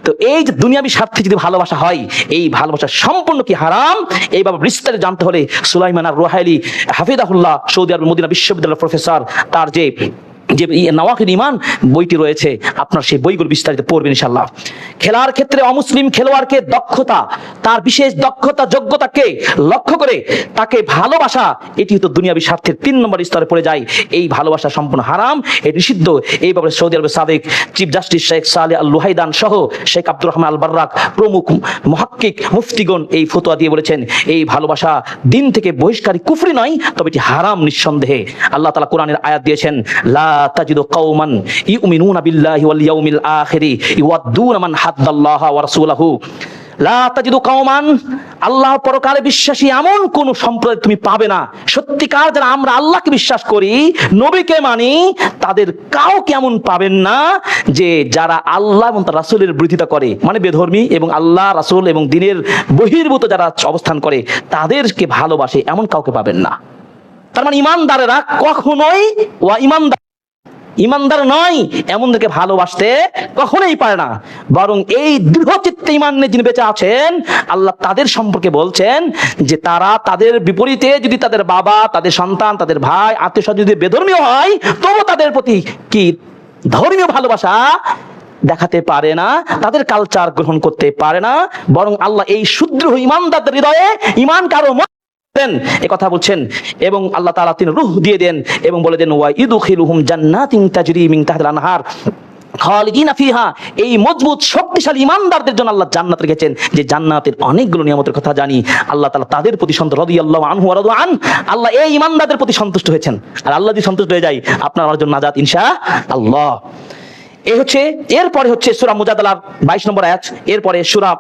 তো এই যে দুনিয়াবি স্বার্থে যদি ভালোবাসা হয়, এই ভালোবাসা সম্পূর্ণ কি হারাম, এইভাবে বিস্তারিত জানতে হলে সুলাইমান আর রুহাইলি হাফিজাহুল্লাহ, সৌদি আরব মদিনা বিশ্ববিদ্যালয়ের প্রফেসর, তার যে নওয়াকিদ ঈমান বইটি রয়েছে, আপনার সেই বইগুলো বিস্তারিত পড়বেন ইনশাআল্লাহ। খেলার ক্ষেত্রে অমুসলিম খেলোয়াড়কে দক্ষতা, তার বিশেষ দক্ষতা যোগ্যতাকে লক্ষ্য করে তাকে ভালোবাসা, এটি তো দুনিয়াবি স্বার্থের 3 নম্বর স্তরে পড়ে যায়। এই ভালোবাসা সম্পূর্ণ হারাম, এটি নিষিদ্ধ। এই ব্যাপারে সৌদি আরবের সাবেক চিফ জাস্টিস শেখ সালেহ আল লুহাইদান সহ শেখ আব্দুর রহমান আল বাররাক প্রমুখ মুহাক্কিক মুফতিগণ এই ফতোয়া দিয়ে বলেছেন, এই ভালোবাসা দিন থেকে বহিষ্কারী কুফরি নয়, তবে এটি হারাম নিঃসন্দেহে। আল্লাহ তাআলা কোরআনের আয়াত দিয়েছেন, লা তাজিদু কওমান ইউমিনুনা বিল্লাহি ওয়াল ইয়াউমিল আখিরি ইওয়াদ্দুনা মান হাদ্দাল্লাহা ওয়া রাসূলাহু। লা তাজিদু কওমান, আল্লাহ পরকালে বিশ্বাসী এমন কোন সম্প্রদায় তুমি পাবে না, সত্যিকার যারা আমরা আল্লাহকে বিশ্বাস করি, নবীকে মানি, তাদের কাউকে এমন পাবেন না যে যারা আল্লাহ এবং তার রাসূলের বিরোধিতা করে, মানে বেধর্মী এবং আল্লাহ রাসূল এবং দ্বীনের বহির্ভূত যারা অবস্থান করে তাদেরকে ভালোবাসে, এমন কাউকে পাবেন না। তার মানে ইমানদারেরা কখনোই ইমানদার নয় এমনদেরকে ভালোবাসতে কখনোই পারে না, বরং এই দৃঢ়চিত্তে ঈমান নিয়ে যিনি বেঁচে আছেন, আল্লাহ তাদের সম্পর্কে বলছেন যে তারা তাদের বিপরীতে যদি তাদের বাবা, তাদের সন্তান, তাদের ভাই, আত্মীয়স্বজন যদি বেধর্মীয় হয়, তবু তাদের প্রতি কি ধর্মীয় ভালোবাসা দেখাতে পারে না, তাদের কালচার গ্রহণ করতে পারে না, বরং আল্লাহ এই শুদ্ধ ঈমানদারদের হৃদয়ে ঈমান কারো এ কথা বলছেন। এবং আল্লাহ তাআলা তিনি রূহ দিয়ে দেন এবং বলে দেন, ওয়া ইদখিলুহুম জান্নাতিন তাজরি মিন তাহতিল আনহার খালিদিনা ফিহা। এই মজবুত শক্তিশালী ঈমানদারদের জন্য আল্লাহ জান্নাত রেখেছেন, যে জান্নাতের অনেকগুলো নিয়ামতের কথা জানি। আল্লাহ তাআলা তাদের প্রতি সন্তুষ্ট, রাদিয়াল্লাহু আনহু ওয়া রাদু আন। আল্লাহ এই ঈমানদারদের প্রতি সন্তুষ্ট হয়েছেন, আর আল্লাহ যদি সন্তুষ্ট হয়ে যায়, আপনার আমার জন্য নাজাত ইনশাআল্লাহ। এই হচ্ছে, এরপরে হচ্ছে সূরা মুজাদালার 22 নম্বর আয়াত, এরপরে সূরা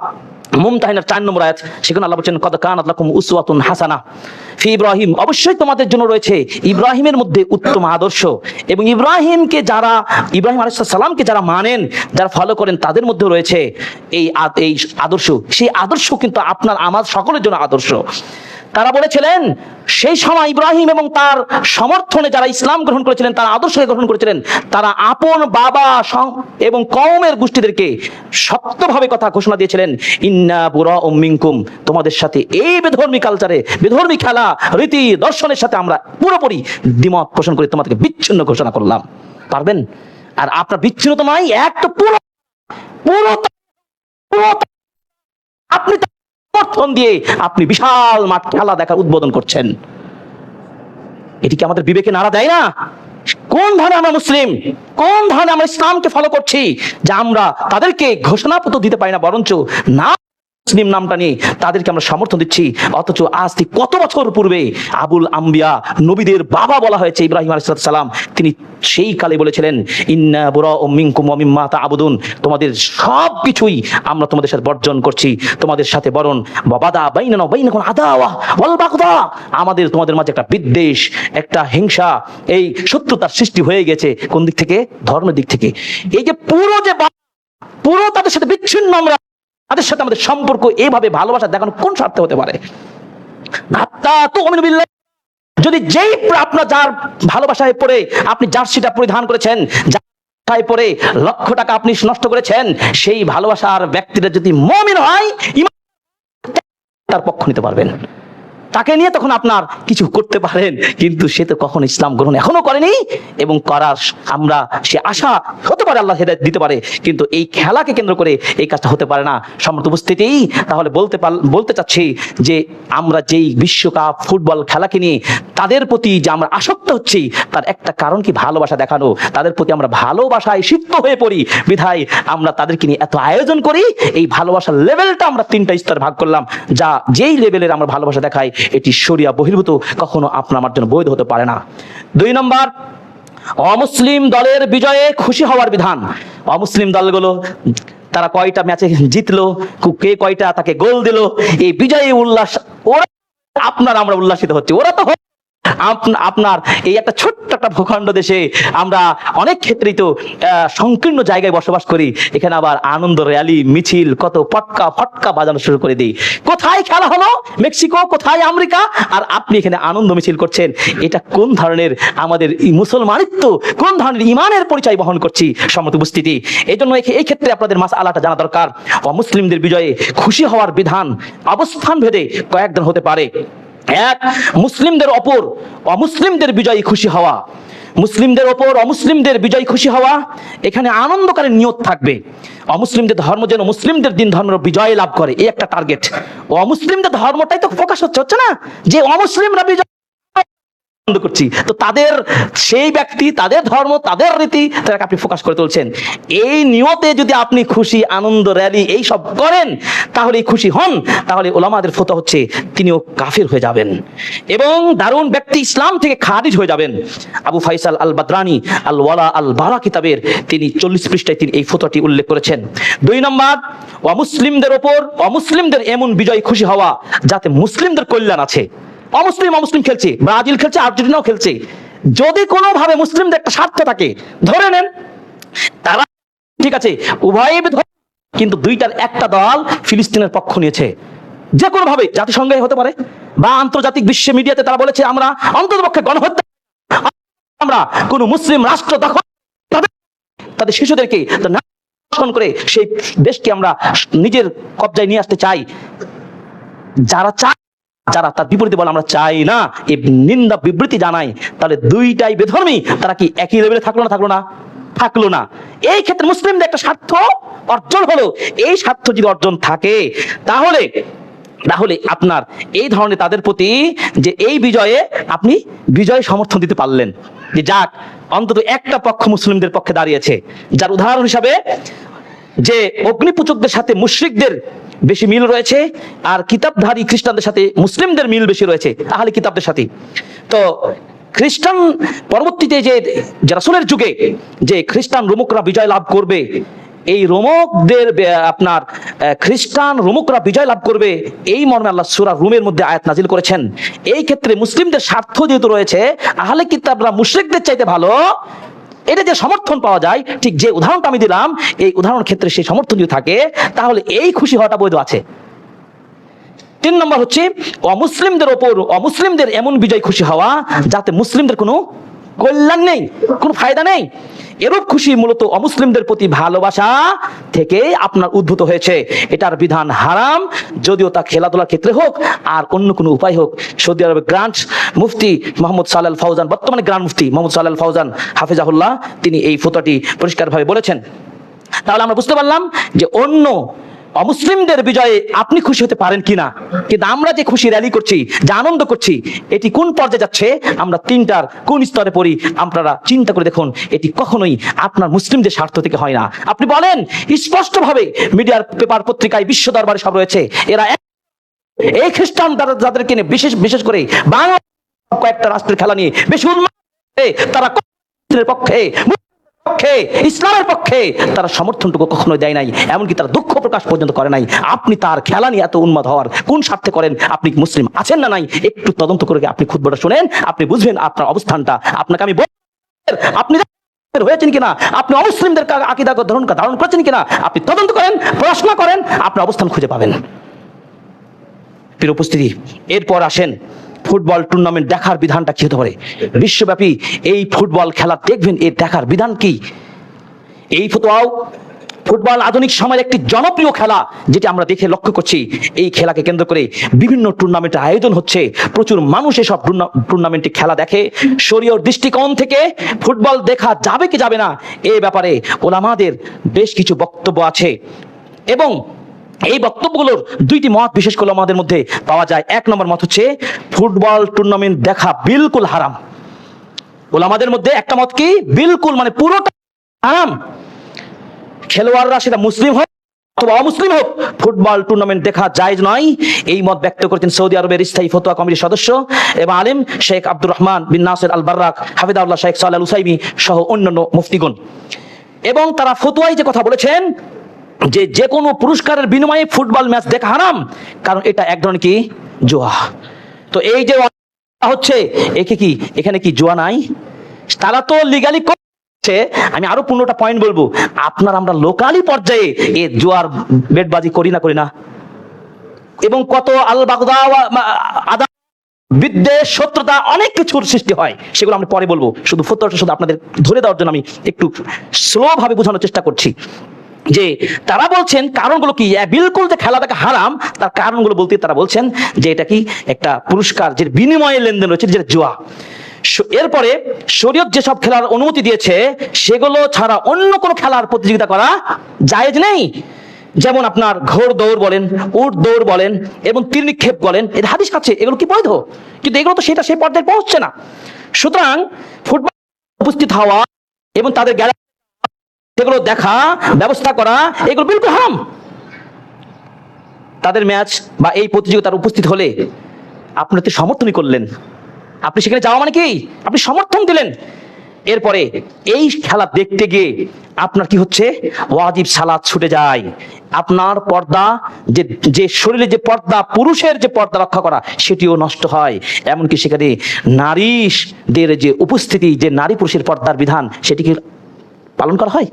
মুমতাহিনার 4 নম্বর আয়াত, সেখানে আল্লাহ বলেন, কদ কানাত লাকুম উসওয়াতুন হাসানাহ ফি ইব্রাহিম, অবশ্যই তোমাদের জন্য রয়েছে ইব্রাহিমের মধ্যে উত্তম আদর্শ। এবং ইব্রাহিমকে যারা, ইব্রাহিম আলাইহিস সালামকে যারা মানেন, যারা ফলো করেন, তাদের মধ্যে রয়েছে এই আদর্শ। সেই আদর্শ কিন্তু আপনার আমার সকলের জন্য আদর্শ। তারা বলেছিলেন সেই সময় ইব্রাহিম এবং তার সমর্থনে যারা ইসলাম গ্রহণ করেছিলেন, তারা আদর্শকে গ্রহণ করেছিলেন, তারা আপন বাবা এবং কওমের গোষ্ঠীদেরকে শক্তভাবে কথা ঘোষণা দিয়েছিলেন, ইন্না বুরাউম মিনকুম, তোমাদের সাথে এই বেধর্মী কালচারে, বেধর্মী খেলা রীতি দর্শনের সাথে আমরা পুরোপুরি দ্বিমত পোষণ করে তোমাদেরকে বিচ্ছিন্ন ঘোষণা করলাম। পারবেন? আর আপনার বিচ্ছিন্ন তো নয়, একটা পুরো পুরো আপনি সমর্থন দিয়ে আপনি বিশাল মাঠ খেলা দেখার উদ্বোধন করছেন। এটি কি আমাদের বিবেকে নাড়া দেয় না? কোন ধরনের আমরা মুসলিম, কোন ধরনের আমরা ইসলামকে ফলো করছি যে আমরা তাদেরকে ঘোষণাপত্র দিতে পারি না, বরঞ্চ না মুসলিম নামটা নিয়ে তাদেরকে আমরা সমর্থন দিচ্ছি। অথচ আজ থেকে কত বছর পূর্বে আবুল আম্বিয়া, নবীদের বাবা বলা হয়েছে ইব্রাহিম আলাইহিস সালাম, তিনি সেই কালে বলেছিলেন ইন্না বুরাউম মিনকুম ওয়া মিম্মা তা'বুদুন, তোমাদের সব কিছুই আমরা তোমাদের সাথে বর্জন করছি, তোমাদের সাথে বরণ বাবাদা বাইনানা ওয়া বাইনাকুম আদাওয়া ওয়াল বাগদা, আমাদের তোমাদের মাঝে একটা বিদ্বেষ, একটা হিংসা, এই শত্রুতার সৃষ্টি হয়ে গেছে। কোন দিক থেকে? ধর্মের দিক থেকে। এই যে পুরো তাদের সাথে বিচ্ছিন্ন, আমরা তাদের সাথে আমাদের সম্পর্ক এইভাবে ভালোবাসা দেখানো কোন স্বার্থে হতে পারে? যদি যেই আপনার যার ভালোবাসায় পড়ে আপনি জার্সিটা পরিধান করেছেন, জার্সিটায় পড়ে লক্ষ টাকা আপনি নষ্ট করেছেন, সেই ভালোবাসার ব্যক্তিটা যদি মুমিন হয়, তার পক্ষ নিতে পারবেন, তাকে নিয়ে তখন আপনার কিছু করতে পারেন। কিন্তু সে তো কখনো ইসলাম গ্রহণ এখনো করেনি, এবং করার আমরা সে আশা হতে পারে আল্লাহ হেদায়েত দিতে পারে, কিন্তু এই খেলাকে কেন্দ্র করে এই কাজটা হতে পারে না। সম্মানিত উপস্থিতি, তাহলে বলতে চাচ্ছি যে আমরা যেই বিশ্বকাপ ফুটবল খেলাকে নিয়ে তাদের প্রতি যে আমরা আসক্ত হচ্ছি, তার একটা কারণ কি? ভালোবাসা দেখানো। তাদের প্রতি আমরা ভালোবাসায় সিক্ত হয়ে পড়ি, বিধায় আমরা তাদেরকে নিয়ে এত আয়োজন করি। এই ভালোবাসার লেভেলটা আমরা 3টা স্তরে ভাগ করলাম, যা যেই লেভেলের আমরা ভালোবাসা দেখাই এটি শরিয়া বহির্ভূত, কখনো আপনার আমার জন্য বৈধ হতে পারে না। 2 নম্বর, অমুসলিম দলের বিজয়ে খুশি হওয়ার বিধান। অমুসলিম দলগুলো তারা কয়টা ম্যাচে জিতলো, কে কয়টা তাকে গোল দিল, এই বিজয়ে উল্লাস, ওরা আমরা উল্লাসিত হচ্ছে। ওরা তো আপনার এই একটা ছোট্ট একটা ভূখণ্ড দেশে আমরা অনেক ক্ষেত্রেই তো সংকীর্ণ জায়গায় বসবাস করি, এখানে আবার আনন্দ র্যালি মিছিল কত পটকা ফটকা বাজানো শুরু করে দিই। কোথায় খেলা হলো? মেক্সিকো, কোথায় আমেরিকা, আর আপনি এখানে আনন্দ মিছিল করছেন। এটা কোন ধরনের আমাদের মুসলমানিত্ব, কোন ধরনের ইমানের পরিচয় বহন করছি? সম্মত উপস্থিতি, এই জন্য এই ক্ষেত্রে আপনাদের মাসআলাটা জানা দরকার। অমুসলিমদের বিজয়ে খুশি হওয়ার বিধান অবস্থান ভেদে কয়েকজন হতে পারে। এক, মুসলিমদের ওপর অমুসলিমদের বিজয়ী খুশি হওয়া। মুসলিমদের ওপর অমুসলিমদের বিজয়ী খুশি হওয়া, এখানে আনন্দকারী নিয়ত থাকবে। অমুসলিমদের ধর্ম যেন মুসলিমদের দিন ধর্মের বিজয় লাভ করে, এই একটা টার্গেট। অমুসলিমদের ধর্মটাই তো ফোকাস হচ্ছে না, যে অমুসলিমরা বিজয় করছি, তো তাদের সেই ব্যক্তি, তাদের ধর্ম, তাদের রীতি, তাদেরকে আপনি ফোকাস করে তুলছেন। এই নিয়তে যদি আপনি খুশি, আনন্দ র্যালি এই সব করেন, তাহলে খুশি হন, তাহলে ওলামাদের ফতোয়া হচ্ছে তিনিও কাফির হয়ে যাবেন এবং দারুণ ব্যক্তি, ইসলাম থেকে খারিজ হয়ে যাবেন। আবু ফাইসাল আল বাদরানি আল ওয়ালা আল বারা কিতাবের তিনি 40 পৃষ্ঠায় তিনি এই ফতোয়াটি উল্লেখ করেছেন। 2 নম্বর, অমুসলিমদের ওপর অমুসলিমদের এমন বিজয় খুশি হওয়া যাতে মুসলিমদের কল্যাণ আছে। অমুসলিম খেলছে, ব্রাজিল খেলছে, আর্জেন্টিনাও খেলছে, যদি কোনোভাবে মুসলিমদের একটা স্বার্থ থাকে, ধরে নেন তারা ঠিক আছে উভয়ই, কিন্তু 2টার একটা দল ফিলিস্তিনের পক্ষ নিয়েছে, যে কোনো ভাবে জাতিসংঘে হতে পারে বা আন্তর্জাতিক বিশ্ব মিডিয়াতে তারা বলেছে আমরা অন্ততপক্ষে গণহত্যা, আমরা কোন মুসলিম রাষ্ট্র দখল তাদের শিশুদেরকে করে সেই দেশকে আমরা নিজের কবজায় নিয়ে আসতে চাই। যারা তার বিপরীতে বলে আমরা চাই না, এই নিন্দা বিবৃতি জানাই, তাহলে 2টাই বেধর্মী, তারা কি একই লেভেলে থাকলো না। এই ক্ষেত্রে মুসলিমদের একটা স্বার্থ অর্জন হলো। এই স্বার্থ যদি অর্জন থাকে, তাহলে আপনার এই ধরনের তাদের প্রতি যে এই বিজয়ে আপনি বিজয় সমর্থন দিতে পারলেন, যে যাক অন্তত একটা পক্ষ মুসলিমদের পক্ষে দাঁড়িয়েছে। যার উদাহরণ হিসাবে যে অগ্নিপূজকদের সাথে মুশরিকদের বেশি মিল রয়েছে, আর কিতাবধারী খ্রিস্টানদের সাথে মুসলিমদের মিল বেশি রয়েছে, আহলে কিতাবদের সাথে। তো খ্রিস্টান পরবর্তীতে যে রাসূলের যুগে যে খ্রিস্টান রোমকরা বিজয় লাভ করবে, এই রোমকদের আপনার খ্রিস্টান রোমকরা বিজয় লাভ করবে, এই মর্মে আল্লাহ সূরা রুমের মধ্যে আয়াত নাজিল করেছেন। এই ক্ষেত্রে মুসলিমদের স্বার্থ যেহেতু রয়েছে, আহলে কিতাবরা মুশরিকদের চাইতে ভালো, এটা যে সমর্থন পাওয়া যায়, ঠিক যে উদাহরণটা আমি দিলাম, এই উদাহরণ ক্ষেত্রে সেই সমর্থন যদি থাকে, তাহলে এই খুশি হওয়াটা বৈধ আছে। 3 নম্বর হচ্ছে অমুসলিমদের ওপর অমুসলিমদের এমন বিজয় খুশি হওয়া যাতে মুসলিমদের কোনো কল্যাণ নেই, কোনো ফায়দা নেই। এরূপ খুশি মূলত অমুসলিমদের প্রতি ভালোবাসা থেকে আপনার উদ্ভূত হয়েছে। এটার বিধান হারাম, যদিও তা খেলাধুলার ক্ষেত্রে হোক আর অন্য কোনো উপায় হোক। সৌদি আরবের গ্রান্ড মুফতি মোহাম্মদ সালেহ আল ফাউজান, বর্তমানে গ্রান্ড মুফতি মোহাম্মদ সালেহ আল ফাউজান হাফিজাহুল্লাহ, তিনি এই ফতোয়াটি পরিষ্কারভাবে বলেছেন। তাহলে আমরা বুঝতে পারলাম যে অন্য অমুসলিমদের বিজয়ে আপনি খুশি হতে পারেন কিনা, কিন্তু আমরা যে খুশি র্যালি করছি, যে আনন্দ করছি, এটি কোন পর্যায়ে যাচ্ছে, আমরা 3টার কোন স্তরে পড়ি, আপনারা চিন্তা করে দেখুন। এটি কখনোই আপনার মুসলিমদের স্বার্থ থেকে হয় না। আপনি বলেন স্পষ্টভাবে, মিডিয়ার পেপার পত্রিকায় বিশ্ব দরবারে সব রয়েছে, এরা এই খ্রিস্টান যাদেরকে নিয়ে বিশেষ করে বাংলা কয়েকটা রাষ্ট্রের খেলা নিয়ে বেশি তারা পক্ষে ইসলামের পক্ষে তারা সমর্থনটুকু কখনো দেয় নাই, এমনকি তারা দুঃখ প্রকাশ পর্যন্ত করে নাই। আপনি তার খেলা নিয়ে এত উন্মাদ হওয়ার কোন স্বার্থে করেন? আপনি মুসলিম আছেন না নাই একটু তদন্ত করে আপনি খুতবাটা শুনেন, আপনি বুঝবেন আপনার অবস্থানটা। আপনাকে আমি আপনি হয়েছেন কিনা, আপনি অমুসলিমদের আকীদা ধারণ করেছেন কিনা, আপনি তদন্ত করেন, পড়াশোনা করেন, আপনার অবস্থান খুঁজে পাবেন। প্রিয় উপস্থিতি, এরপর আসেন ফুটবল টুর্নামেন্ট দেখার বিধানটা কি হতে পারে। বিশ্বব্যাপী এই ফুটবল খেলা দেখবেন, এর দেখার বিধান কি? এই ফতোয়াও ফুটবল আধুনিক সময়ের একটি জনপ্রিয় খেলা, যেটি আমরা দেখে লক্ষ্য করছি। এই খেলাকে কেন্দ্র করে বিভিন্ন টুর্নামেন্টের আয়োজন হচ্ছে, প্রচুর মানুষ এসব টুর্নামেন্টে খেলা দেখে। শরীয়র দৃষ্টিকোণ থেকে ফুটবল দেখা যাবে কি যাবে না, এ ব্যাপারে ওলামাদের বেশ কিছু বক্তব্য আছে, এবং এই বক্তব্যগুলোর 2টি মত বিশেষ করে আমাদের মধ্যে পাওয়া যায়। 1 নম্বর মত হচ্ছে ফুটবল টুর্নামেন্ট দেখা বিলকুল হারাম। ওলামাদের মধ্যে একটা মত কি, বিলকুল মানে পুরোটা হারাম। খেলোয়াড়রা সেটা মুসলিম হোক অথবা অমুসলিম হোক, ফুটবল টুর্নামেন্ট দেখা জায়েজ নয়। এই মত ব্যক্ত করেছেন সৌদি আরবের স্থায়ী ফতোয়া কমিটির সদস্য এবং আলেম শেখ আব্দুর রহমান বিন নাসির আল বাররাক হাফিজাহুল্লাহ, শেখ সালেহ আল উসাইমি সহ অন্যান্য মুফতিগণ। এবং তারা ফতোয়ায় যে কথা বলেছেন যে কোনো পুরস্কারের বিনিময়ে ফুটবল ম্যাচ দেখা হারাম, কারণ এটা এক ধরনের কি জুয়া। তো এই যে হচ্ছে, এখানে কি জুয়া নাই? তারা তো লিগালি করছে। আমি আরো 15টা পয়েন্ট বলবো। আমরা লোকালি পর্যায়ে এই জুয়ার বেটবাজি করি না, এবং কত আল বাগদা আদা বিদ্বেষ শত্রুতা অনেক কিছুর সৃষ্টি হয়, সেগুলো আমরা পরে বলবো। শুধু ফতোয়াটা শুধু আপনাদের ধরে দেওয়ার জন্য আমি একটু স্লো ভাবে বোঝানোর চেষ্টা করছি যে তারা বলছেন কারণগুলো কি। বিলকুল যে খেলা দেখা হারাম, তার কারণগুলো বলতে তারা বলছেন যে এটা কি একটা পুরস্কার যে বিনিময়ে লেনদেন রয়েছে, যেটা জুয়া। এরপরে শরীয়ত যেসব খেলার অনুমতি দিয়েছে সেগুলো ছাড়া অন্য কোনো খেলার প্রতিযোগিতা করা জায়েজ নেই। যেমন আপনার ঘোড় দৌড় বলেন, উট দৌড় বলেন, এবং তীর নিক্ষেপ বলেন, এর হাদিস আছে, এগুলো কি বৈধ? কিন্তু এগুলো তো সেই পর্যায়ে পৌঁছছে না। সুতরাং ফুটবল উপস্থিত হওয়া এবং তাদের সেগুলো দেখা ব্যবস্থা করা, এগুলো বিলকুল হারাম। তাদের ম্যাচ বা এই প্রতিযোগিতার উপস্থিত হলে আপনি তো সমর্থনই করলেন, আপনি সেখানে যাওয়া মানে কি, আপনি সমর্থন দিলেন। এরপরে এই খেলা দেখতে গিয়ে আপনার কি হচ্ছে, ওয়াজিব সালাত ছুটে যায়। আপনার পর্দা, যে শরীরে যে পর্দা, পুরুষের যে পর্দা রক্ষা করা, সেটিও নষ্ট হয়। এমনকি সেখানে নারীদের যে উপস্থিতি, যে নারী পুরুষের পর্দার বিধান, সেটিকে পালন করা হয়।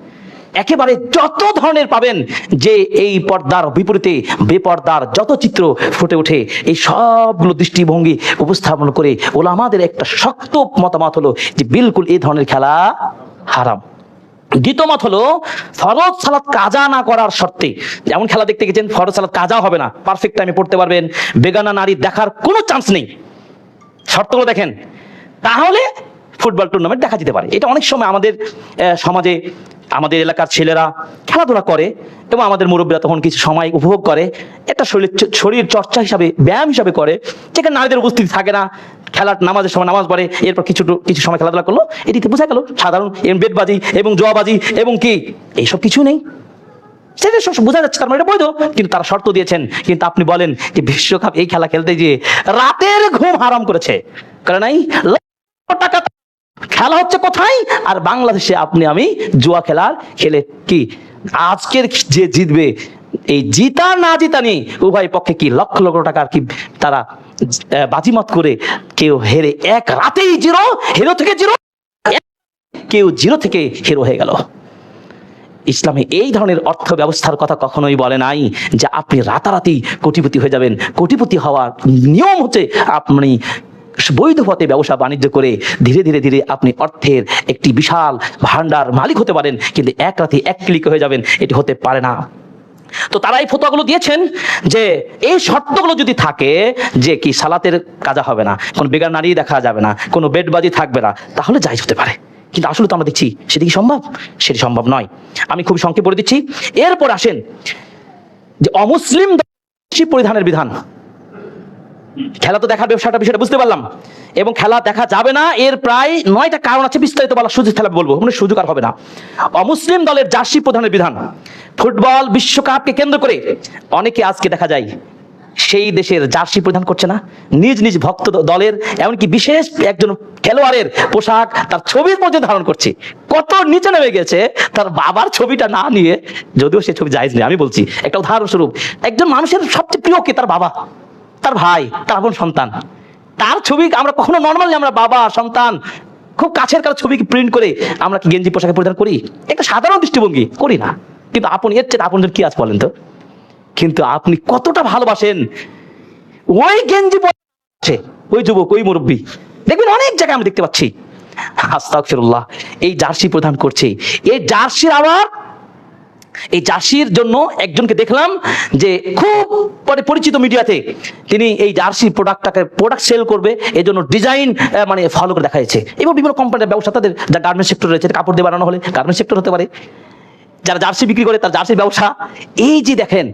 একেবারে যত ধরনের পাবেন যে এই পর্দার বিপরীতে বেপর্দার যত চিত্র ফুটে ওঠে, এই সবগুলো দৃষ্টিভঙ্গি উপস্থাপন করে ওলামাদের একটা শক্ত মতামত হলো যে বিলকুল এই ধরনের খেলা হারাম। দ্বিতীয় মত হলো ফরজ সালাত কাজা না করার শর্তে। যেমন খেলা দেখতে গেছেন, ফরজ সালাত কাজা হবে না, পারফেক্ট টাইমে পড়তে পারবেন, বেগানা নারী দেখার কোনো চান্স নেই, শর্তগুলো দেখেন, তাহলে ফুটবল টুর্নামেন্ট দেখা যেতে পারে। এটা অনেক সময় আমাদের সমাজে আমাদের এলাকার ছেলেরা খেলাধুলা করে এবং আমাদের মুরব্বীরা তখন কিছু সময় উপভোগ করে, একটা শরীর চর্চা হিসাবে, ব্যায়াম হিসাবে করে, যেখানে নারীদের উপস্থিতি থাকে না। খেলার নামাজের সময় নামাজ পড়ে, এরপর কিছু সময় খেলাধুলা করলো, এটিতে বোঝা গেল সাধারণ বেটবাজি এবং জুয়াবাজি এবং কি এইসব কিছু নেই, সেটা সব বোঝা যাচ্ছে, তার মানে এটা বৈধ। কিন্তু তারা শর্ত দিয়েছেন। কিন্তু আপনি বলেন যে বিশ্বকাপ এই খেলা খেলতে গিয়ে রাতের ঘুম হারাম করেছে, করে নাই? টাকা খেলা হচ্ছে কোথায়? আর বাংলাদেশে আমি জুয়া খেলে কি আজকের যে জিতবে, এই জিতা না জিতা নেই, উভয় পক্ষে কি লক্ষ লক্ষ টাকার কি তারা বাজিমাত করে কেউ হেরে এক রাতেই হিরো থেকে জিরো, কেউ জিরো থেকে হিরো হয়ে গেল। ইসলামে এই ধরনের অর্থ ব্যবস্থার কথা কখনোই বলে নাই যে আপনি রাতারাতি কোটিপতি হয়ে যাবেন। কোটিপতি হওয়ার নিয়ম হচ্ছে আপনি বৈধ পথে ব্যবসা বাণিজ্য করে ধীরে ধীরে ধীরে আপনি অর্থের একটি বিশাল ভান্ডার মালিক হতে পারেন, কিন্তু এক রাতে এক ক্লিকে হয়ে যাবেন, এটি হতে পারে না। তো তারা এই ফতোয়াগুলো দিয়েছেন যে এই শর্তগুলো যদি থাকে, যে কি সালাতের কাজা হবে না, কোনো বেগার নারী দেখা যাবে না, কোনো বেডবাজি থাকবে না, তাহলে জায়েজ হতে পারে। কিন্তু আসলে তো আমরা দেখছি সেটি কি সম্ভব? সেটি সম্ভব নয়। আমি খুব সংক্ষেপে বলে দিচ্ছি। এরপর আসেন যে অমুসলিম পরিধানের বিধান। খেলা তো দেখার ব্যবসাটা, বিষয়টা বুঝতে পারলাম, এবং খেলা দেখা যাবে না এর প্রায় 9টা কারণ আছে, বিস্তারিত বলার সুযোগ খেলা বলবো, মানে সুযোগ আর হবে না। অমুসলিম দলের জার্সি প্রধানের বিধান। ফুটবল বিশ্বকাপকে কেন্দ্র করে অনেকে আজকে দেখা যায় সেই দেশের জার্সি পরিধান করছে না, নিজ নিজ ভক্ত দলের, এমনকি বিশেষ একজন খেলোয়াড়ের পোশাক তার ছবির মধ্যে ধারণ করছে। কত নিচে নেমে গেছে, তার বাবার ছবিটা না নিয়ে, যদিও সে ছবি জায়েজ নেই, আমি বলছি একটা উদাহরণস্বরূপ, একজন মানুষের সবচেয়ে প্রিয় কে? তার বাবা, তার ভাই, তার আপন সন্তান। তার ছবি আমরা কখনো নর্মালি আমরা বাবা সন্তান খুব কাছের কারো ছবি প্রিন্ট করে আমরা কি গেঞ্জি পোশাকে পরিধান করি? একটা সাধারণ দৃষ্টিভঙ্গি করি না, কিন্তু আপন এর চেয়ে আপনজন কি আছে বলেন তো? কিন্তু আপনি কতটা ভালোবাসেন ওই গেঞ্জি পরে ওই যুবক, ওই মুরব্বী, দেখবেন অনেক জায়গায় আমি দেখতে পাচ্ছি আস্তাগফিরুল্লাহ, এই জার্সি প্রদান করছে। এই জার্সির আবার এই জার্সির জন্য একজনকে দেখলাম যে খুব পরিচিত মিডিয়াতে, তিনি এই জার্সি প্রোডাক্ট সেল করবে, এই জন্য ডিজাইন মানে ফলো করে দেখা যাচ্ছে। এবং বিভিন্ন কোম্পানির ব্যবসা, তাদের যা গার্মেন্টস সেক্টর রয়েছে, কাপড় দিয়ে বানানো হলে গার্মেন্টস সেক্টর হতে পারে, যারা জার্সি বিক্রি করে তার জার্সির ব্যবসা। এই যে দেখেন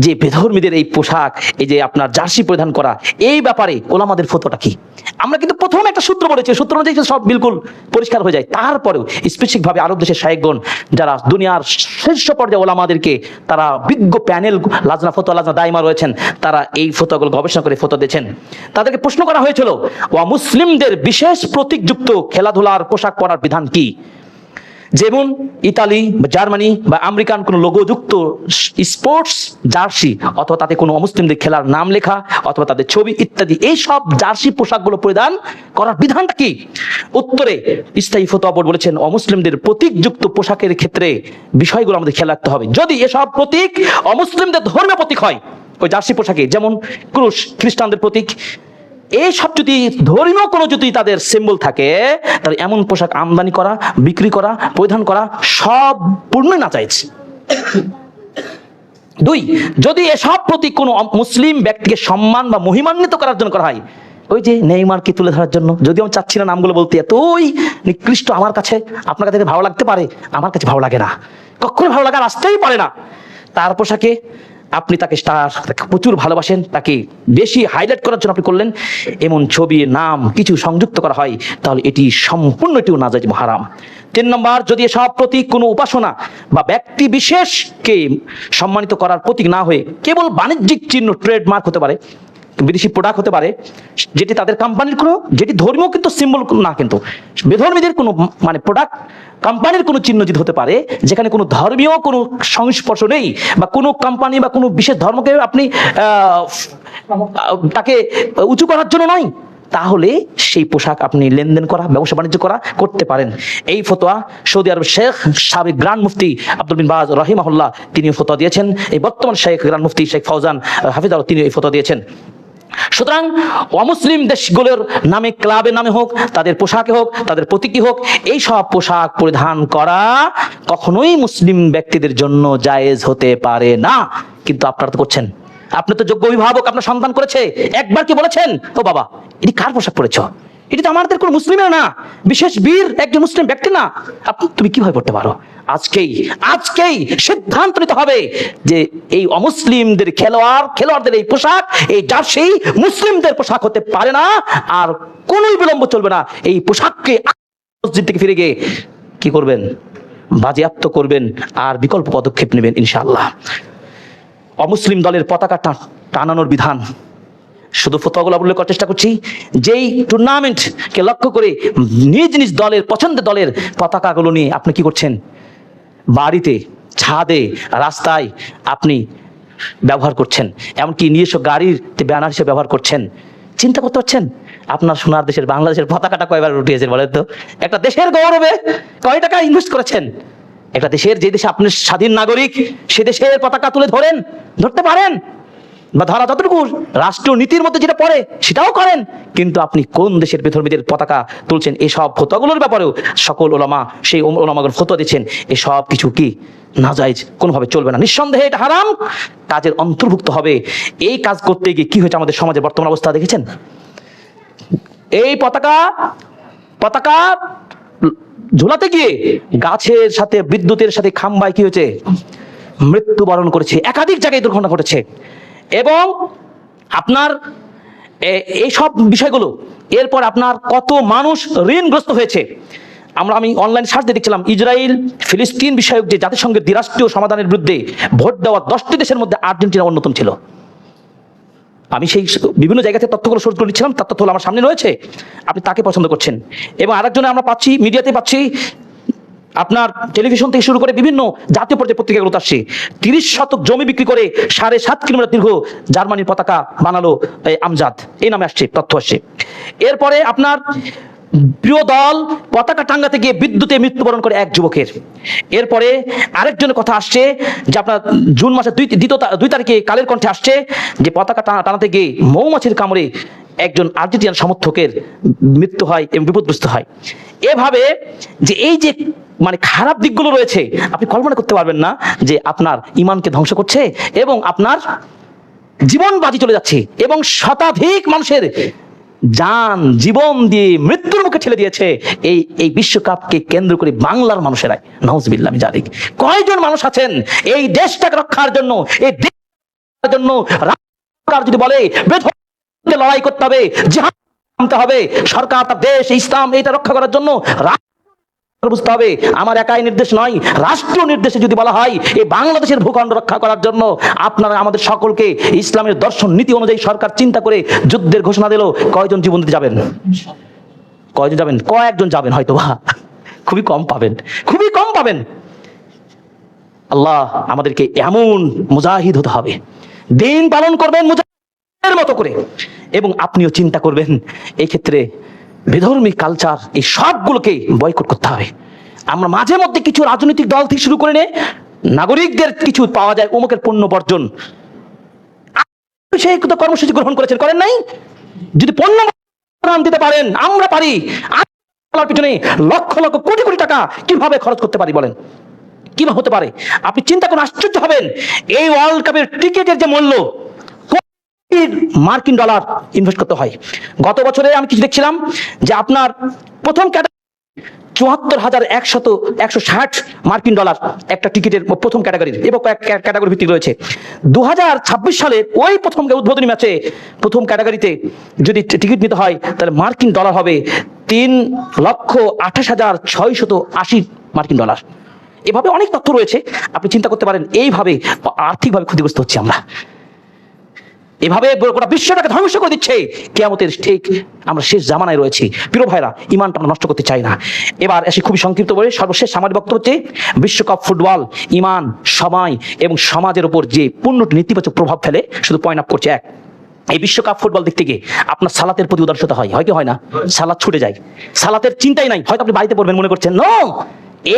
যে বেধর্মীদের এই পোশাক, এই যে আপনার জার্সি পরিধান করা, এই ব্যাপারে ওলামাদের ফতোয়াটা কি? আমরা কিন্তু প্রথমে একটা সূত্র বলেছি, সূত্র অনুযায়ী সব বিলকুল পরিষ্কার হয়ে যায়। তারপরেও স্পেসিফিকভাবে আরব দেশের শায়েখগণ, যারা দুনিয়ার শীর্ষ পর্যায়ে ওলামাদেরকে, তারা বিজ্ঞ প্যানেল, লাজনা ফতোয়া, লাজনা দাইমা রয়েছেন, তারা এই ফতোয়াগুলো গবেষণা করে ফতোয়া দিয়েছেন। তাদেরকে প্রশ্ন করা হয়েছিল, ওয়া মুসলিমদের বিশেষ প্রতীকযুক্ত খেলাধুলার পোশাক পরার বিধান কি? যেমন ইতালি বা জার্মানি বা আমেরিকান কোনো লোগোযুক্ত স্পোর্টস জার্সি, অথবা তাতে কোনো অমুসলিমদের খেলার নাম লেখা অথবা তাদের ছবি ইত্যাদি, এই সব জার্সি পোশাকগুলো পরিধান করার বিধানটা কি? উত্তরে স্থায়ী ফতোয়া বোর্ড বলেছেন, অমুসলিমদের প্রতীকযুক্ত পোশাকের ক্ষেত্রে বিষয়গুলো আমাদের খেয়াল রাখতে হবে। যদি এসব প্রতীক অমুসলিমদের ধর্মীয় প্রতীক হয়, ওই জার্সি পোশাকে যেমন ক্রুশ খ্রিস্টানদের প্রতীক, এই সব যদি ধর্মীয় কোনো যদি তাদের সিম্বল থাকে, তাহলে এমন পোশাক আমদানি করা, বিক্রি করা, পরিধান করা সব পূর্ণই নাজায়েজ। 2, যদি এসব প্রতীক কোনো মুসলিম ব্যক্তিকে সম্মান বা মহিমান্বিত করার জন্য করা হয়, ওই যে নেইমারকে তুলে ধরার জন্য, যদিও আমি চাচ্ছি না নামগুলো বলতে, এতই নিকৃষ্ট আমার কাছে, আপনার কাছে ভালো লাগতে পারে, আমার কাছে ভালো লাগে না, কখনো ভালো লাগার আসতেই পারে না। তার পোশাকে আপনি তাকে প্রচুর ভালোবাসেন, তাকে বেশি হাইলাইট করার জন্য আপনি করলেন, এমন ছবি, নাম কিছু সংযুক্ত করা হয়, তাহলে এটি সম্পূর্ণ এটিও নাজায়েজ, হারাম। 3 নম্বর, যদি এসব প্রতীক কোনো উপাসনা বা ব্যক্তি বিশেষকে সম্মানিত করার প্রতীক না হয়ে কেবল বাণিজ্যিক চিহ্ন, ট্রেডমার্ক হতে পারে, বিদেশি প্রোডাক্ট হতে পারে, যেটি তাদের কোম্পানির কোনো, যেটি ধর্মীয় কিন্তু সিম্বল না, কিন্তু বেধর্মীদের কোনো মানে প্রোডাক্ট কোম্পানির কোনো চিহ্ন যদি হতে পারে, যেখানে কোনো ধর্মীয় কোনো সংস্পর্শ নেই, বা কোনো কোম্পানি বা কোনো বিশেষ ধর্মকে আপনি তাকে উঁচু করার জন্য নয়, তাহলে সেই পোশাক আপনি লেনদেন করা, ব্যবসা বাণিজ্য করতে পারেন। এই ফতোয়া সৌদি আরব শেখ সাবেক গ্রান্ড মুফতি আব্দুল বিন বাজ রাহিমাহুল্লাহ তিনি ফতোয়া দিয়েছেন। এই বর্তমান শেখ গ্রান্ড মুফতি শেখ ফৌজান হাফিজাহুল্লাহ তিনি এই ফতোয়া দিয়েছেন। সুতরাং অমুসলিম দেশগুলোর নামে, ক্লাবের নামে হোক, তাদের পোশাকে হোক, তাদের প্রতীকী হোক, এই সব পোশাক পরিধান করা কখনোই মুসলিম ব্যক্তিদের জন্য জায়েজ হতে পারে না। কিন্তু আপনারা তো করছেন, আপনি তো যোগ্য অভিভাবক, আপনার সন্তান করেছে, একবার কি বলেছেন, ও বাবা এটি কার পোশাক পরেছ? এটি তো আমাদের কোনো মুসলিমের না, বিশেষ বীর একজন মুসলিম ব্যক্তি না, তুমি কিভাবে পড়তে পারো? আজকেই সিদ্ধান্ত নিতে হবে যে এই অমুসলিমদের খেলোয়াড়দের এই পোশাক, এই জার্সি মুসলিমদের পোশাক হতে পারে না, আর কোনোই বিলম্ব চলবে না। এই পোশাককে মসজিদ থেকে ফিরে গিয়ে কি করবেন? বাজেয়াপ্ত করবেন, আর বিকল্প পদক্ষেপ নেবেন ইনশাআল্লাহ। অমুসলিম দলের পতাকা টানানোর বিধান, শুধু ফতোয়াগুলো উল্লেখ করার চেষ্টা করছি। যেই টুর্নামেন্টকে লক্ষ্য করে নিজ নিজ দলের পছন্দের দলের পতাকাগুলো নিয়ে আপনি কি করছেন? বাড়িতে, ছাদে, রাস্তায় আপনি ব্যবহার করছেন, এমনকি নিজস্ব গাড়িতে ব্যানার হিসেবে ব্যবহার করছেন। চিন্তা করতে পারছেন আপনার সোনার দেশের বাংলাদেশের পতাকাটা কয়বার উঠিয়েছেন বলেন তো? একটা দেশের গৌরবে কয় টাকা ইনভেস্ট করেছেন? একটা দেশের, যে দেশে আপনি স্বাধীন নাগরিক, সে দেশের পতাকা তুলে ধরতে পারেন, বা ধরা যতটুকু রাষ্ট্রীয় নীতির মধ্যে যেটা পড়ে সেটাও করেন, কিন্তু আপনি কোন দেশের বিধর্মীদের পতাকা তুলছেন, এসব ফতোয়াগুলোর ব্যাপারেও সকল ওলামা, সেই ওলামাগুলো ফতোয়া দিচ্ছেন এসব কিছু কি নাজায়েজ, কোনোভাবে চলবে না, নিঃসন্দেহে এটা হারাম কাজের অন্তর্ভুক্ত হবে। এই কাজ করতে গিয়ে কি হয়েছে আমাদের সমাজের বর্তমান অবস্থা দেখেছেন? এই পতাকা ঝুলাতে গিয়ে গাছের সাথে, বিদ্যুতের সাথে খাম্বায় কি হয়েছে, মৃত্যুবরণ করেছে, একাধিক জায়গায় দুর্ঘটনা ঘটেছে। এবং আপনার এই সব বিষয়গুলো, এরপর আপনার কত মানুষ ঋণগ্রস্ত হয়েছে। আমি অনলাইন সার্চ দিয়ে দেখছিলাম, ইসরায়েল ফিলিস্তিন বিষয়ক যে জাতিসংঘের দ্বিরাষ্ট্রীয় সমাধানের বিরুদ্ধে ভোট দেওয়া 10টি দেশের মধ্যে আর্জেন্টিনা অন্যতম ছিল। আমি সেই বিভিন্ন জায়গা থেকে তথ্যগুলো সোর্স করে নিচ্ছিলাম, তার তথ্যগুলো আমার সামনে রয়েছে, আপনি তাকে পছন্দ করছেন। এবং আরেকজনে আমরা পাচ্ছি, মিডিয়াতে পাচ্ছি, আপনার টেলিভিশন থেকে শুরু করে বিভিন্ন জাতীয় পর্যায়ে পত্রিকাগুলো আসছে, 30 শতক জমি বিক্রি করে 7.5 কিলোমিটার দীর্ঘ জার্মানির পতাকা বানালো আমজাদ, এই নামে আসছে, তথ্য আসছে। এরপরে আপনার প্রিয় দল পতাকা টাঙ্গাতে গিয়ে বিদ্যুতে মৃত্যুবরণ করে এক যুবকের। এরপরে আরেকজনের কথা আসছে যে আপনার জুন মাসের 2 তারিখে কালের কণ্ঠে আসছে যে পতাকা টানাতে গিয়ে মৌমাছির কামড়ে একজন আর্জেন্টিনার সমর্থকের মৃত্যু হয় এবং বিপদগ্রস্ত হয়। এভাবে যে এই যে মানে খারাপ দিকগুলো রয়েছে, আপনি কল্পনা করতে পারবেন না যে আপনার ঈমানকে ধ্বংস করছে এবং আপনার জীবন বাজি চলে যাচ্ছে, এবং শতাধিক মানুষের জীবন দিয়ে মৃত্যুর মুখে ঠেলে দিয়েছে এই বিশ্বকাপকে কেন্দ্র করে বাংলার মানুষেরাই। নাউজুবিল্লাহ মিন যালিক। কয়জন মানুষ আছেন এই দেশটাকে রক্ষার জন্য, এই দেশের জন্য সরকার যদি বলে লড়াই করতে হবে, জিহাদ করতে হবে, সরকার তার দেশ ইসলাম এটা রক্ষা করার জন্য বুঝতে হবে আমার একাই নির্দেশ নয়, রাষ্ট্রীয় নির্দেশে যদি বলা হয় এই বাংলাদেশের ভূখণ্ড রক্ষা করার জন্য আপনারা আমাদের সকলকে ইসলামের দর্শন নীতি অনুযায়ী সরকার চিন্তা করে যুদ্ধের ঘোষণা দিল, কয়জন জীবন দিতে যাবেন? কয়জন যাবেন? কয়েকজন যাবেন হয়তো, বা খুবই কম পাবেন, খুবই কম পাবেন। আল্লাহ আমাদেরকে এমন মুজাহিদ হতে হবে, দিন পালন করবেন মুজাহিদের মতো করে, এবং আপনিও চিন্তা করবেন এই ক্ষেত্রে বিধর্মী কালচার এই সবগুলোকে বয়কট করতে হবে। আমরা মাঝে মধ্যে কিছু রাজনৈতিক দল থেকে শুরু করে নাগরিকদের কিছু পাওয়া যায় অমুকের পণ্য বর্জন, সেই কর্মসূচি গ্রহণ করেছেন, করেন নাই? যদি পণ্য দিতে পারেন, আমরা পারি, পিছনে লক্ষ লক্ষ কোটি কোটি টাকা কিভাবে খরচ করতে পারি বলেন, কিভাবে হতে পারে? আপনি চিন্তা করুন, আশ্চর্য হবেন। এই ওয়ার্ল্ড কাপের টিকিটের যে মূল্য, মার্কিন ডলার ইনভেস্ট করতে হয়। গত বছরে আমি কিছু দেখছিলাম যে আপনার প্রথম ক্যাটাগরি 74,160 মার্কিন ডলার একটা টিকিটের প্রথম ক্যাটাগরির, এবং কয়েক ক্যাটাগরি ভিত্তিক রয়েছে। 2026 সালে ওই প্রথম উদ্বোধনী ম্যাচে প্রথম ক্যাটাগরিতে যদি টিকিট নিতে হয় তাহলে মার্কিন ডলার হবে 3,28,680 মার্কিন ডলার। এভাবে অনেক তথ্য রয়েছে, আপনি চিন্তা করতে পারেন এইভাবে আর্থিকভাবে ক্ষতিগ্রস্ত হচ্ছে আমরা, এভাবে গোটা বিশ্বটাকে ধ্বংস করে দিচ্ছে। কিয়ামতের ঠিক আমরা শেষ জামানায় রয়েছি। প্রিয় ভাইরা, ঈমানটা আমরা নষ্ট করতে চাই না। এবার এসে খুবই সংক্ষিপ্ত বলে সর্বশেষ আমার বক্তব্য হচ্ছে, বিশ্বকাপ ফুটবল ঈমান, সময় এবং সমাজের উপর যে পূর্ণ নেতিবাচক প্রভাব ফেলে, শুধু পয়েন্ট আপ করছে। এক, এই বিশ্বকাপ ফুটবল দেখতে গিয়ে আপনার সালাতের প্রতি উদাসীনতা হয় কি হয় না? সালাত ছুটে যায়, সালাতের চিন্তাই নাই। হয়তো আপনি বাড়িতে পড়বেন মনে করছেন, নো,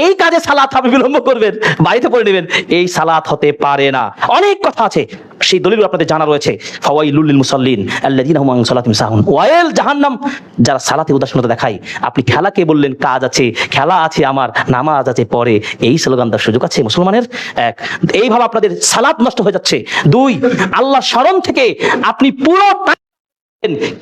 এই কাজে সালাত আপনি বিলম্ব করবেন, বাড়িতে পড়ে নেবেন, এই সালাত হতে পারে না। অনেক কথা আছে, সেই দলিল আপনাদের জানা রয়েছে। ফাওয়াইলুল লিল মুসাল্লিন আল্লাযীনা হুম আন সালাতিহিম সাহুন, ওয়াইল জাহান্নাম, যারা সালাতে উদাসীনতা দেখায়। আপনি খেলাকে বললেন কাজ আছে, খেলা আছে আমার, নামাজ আছে পরে, এই স্লোগান দেওয়ার সুযোগ আছে মুসলমানের? এক, এইভাবে আপনাদের সালাত নষ্ট হয়ে যাচ্ছে। দুই, আল্লাহ স্মরণ থেকে আপনি পুরো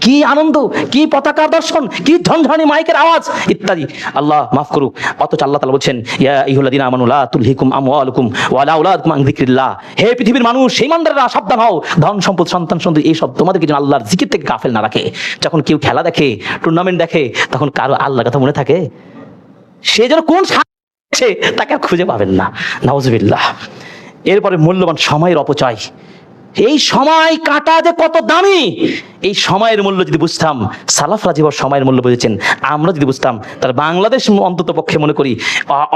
কি আনন্দ, কি পতাকা দর্শন, কি ঝনঝনি মাইকের আওয়াজ ইত্যাদি, আল্লাহ মাফ করুক। অথচ আল্লাহ তাআলা বলছেন, ইয়া আইয়ুহাল্লাযীনা আমানু লা তুলহিকুম আমওয়ালুকুম ওয়ালা আওলাদুকুম আন যিকরিল্লাহ, হে পৃথিবীর মানুষ, সেই ইমানদাররা সাবধান হও, ধন সম্পদ সন্তান সন্ততি এইসব তোমাদেরকে যেন আল্লাহর জিকির থেকে গাফেল না রাখে। যখন কেউ খেলা দেখে, টুর্নামেন্ট দেখে, তখন কারো আল্লাহর কথা মনে থাকে? সে যেন কোন তাকে আর খুঁজে পাবেন না। নাউজুবিল্লাহ। এরপরে মূল্যবান সময়ের অপচয়। এই সময় কাটা যে কত দামি, এই সময়ের মূল্য যদি বুঝতাম, সালাফরা যেভাবে সময়ের মূল্য বুঝেছেন, আমরা যদি বুঝতাম, তাহলে বাংলাদেশ অন্তত পক্ষে মনে করি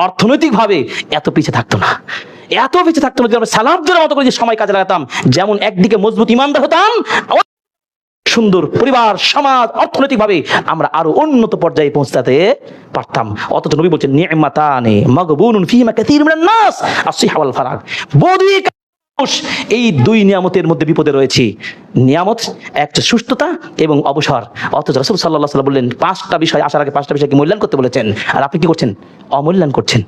অর্থনৈতিকভাবে এত পিছিয়ে থাকতো না, এত পিছিয়ে থাকতো না। যদি আমরা সালাফদের মতো করে যে সময় কাজে লাগাতাম, যেমন একদিকে মজবুত ইমানদার হতাম, সুন্দর পরিবার, সমাজ, অর্থনৈতিকভাবে আমরা আরো উন্নত পর্যায়ে পৌঁছাতে পারতাম। অথচ নবী বলছেন নি'মাতানি মাগবুনুন ফীহিমা কাসীরুম মিনান নাস আস-সিহহা ওয়াল ফারাগ। এই দুই নিয়ামতের মধ্যে বিপদে রয়েছে। নিয়ামত একটা সুস্থতা এবং অবসর। অথচ রাসূল সাল্লাল্লাহু আলাইহি ওয়াসাল্লাম বললেন 5টা বিষয় আসার আগে 5টা বিষয়কে মূল্যায়ন করতে বলেছেন, আর আপনি কি করছেন? অমূল্যায়ন করছেন।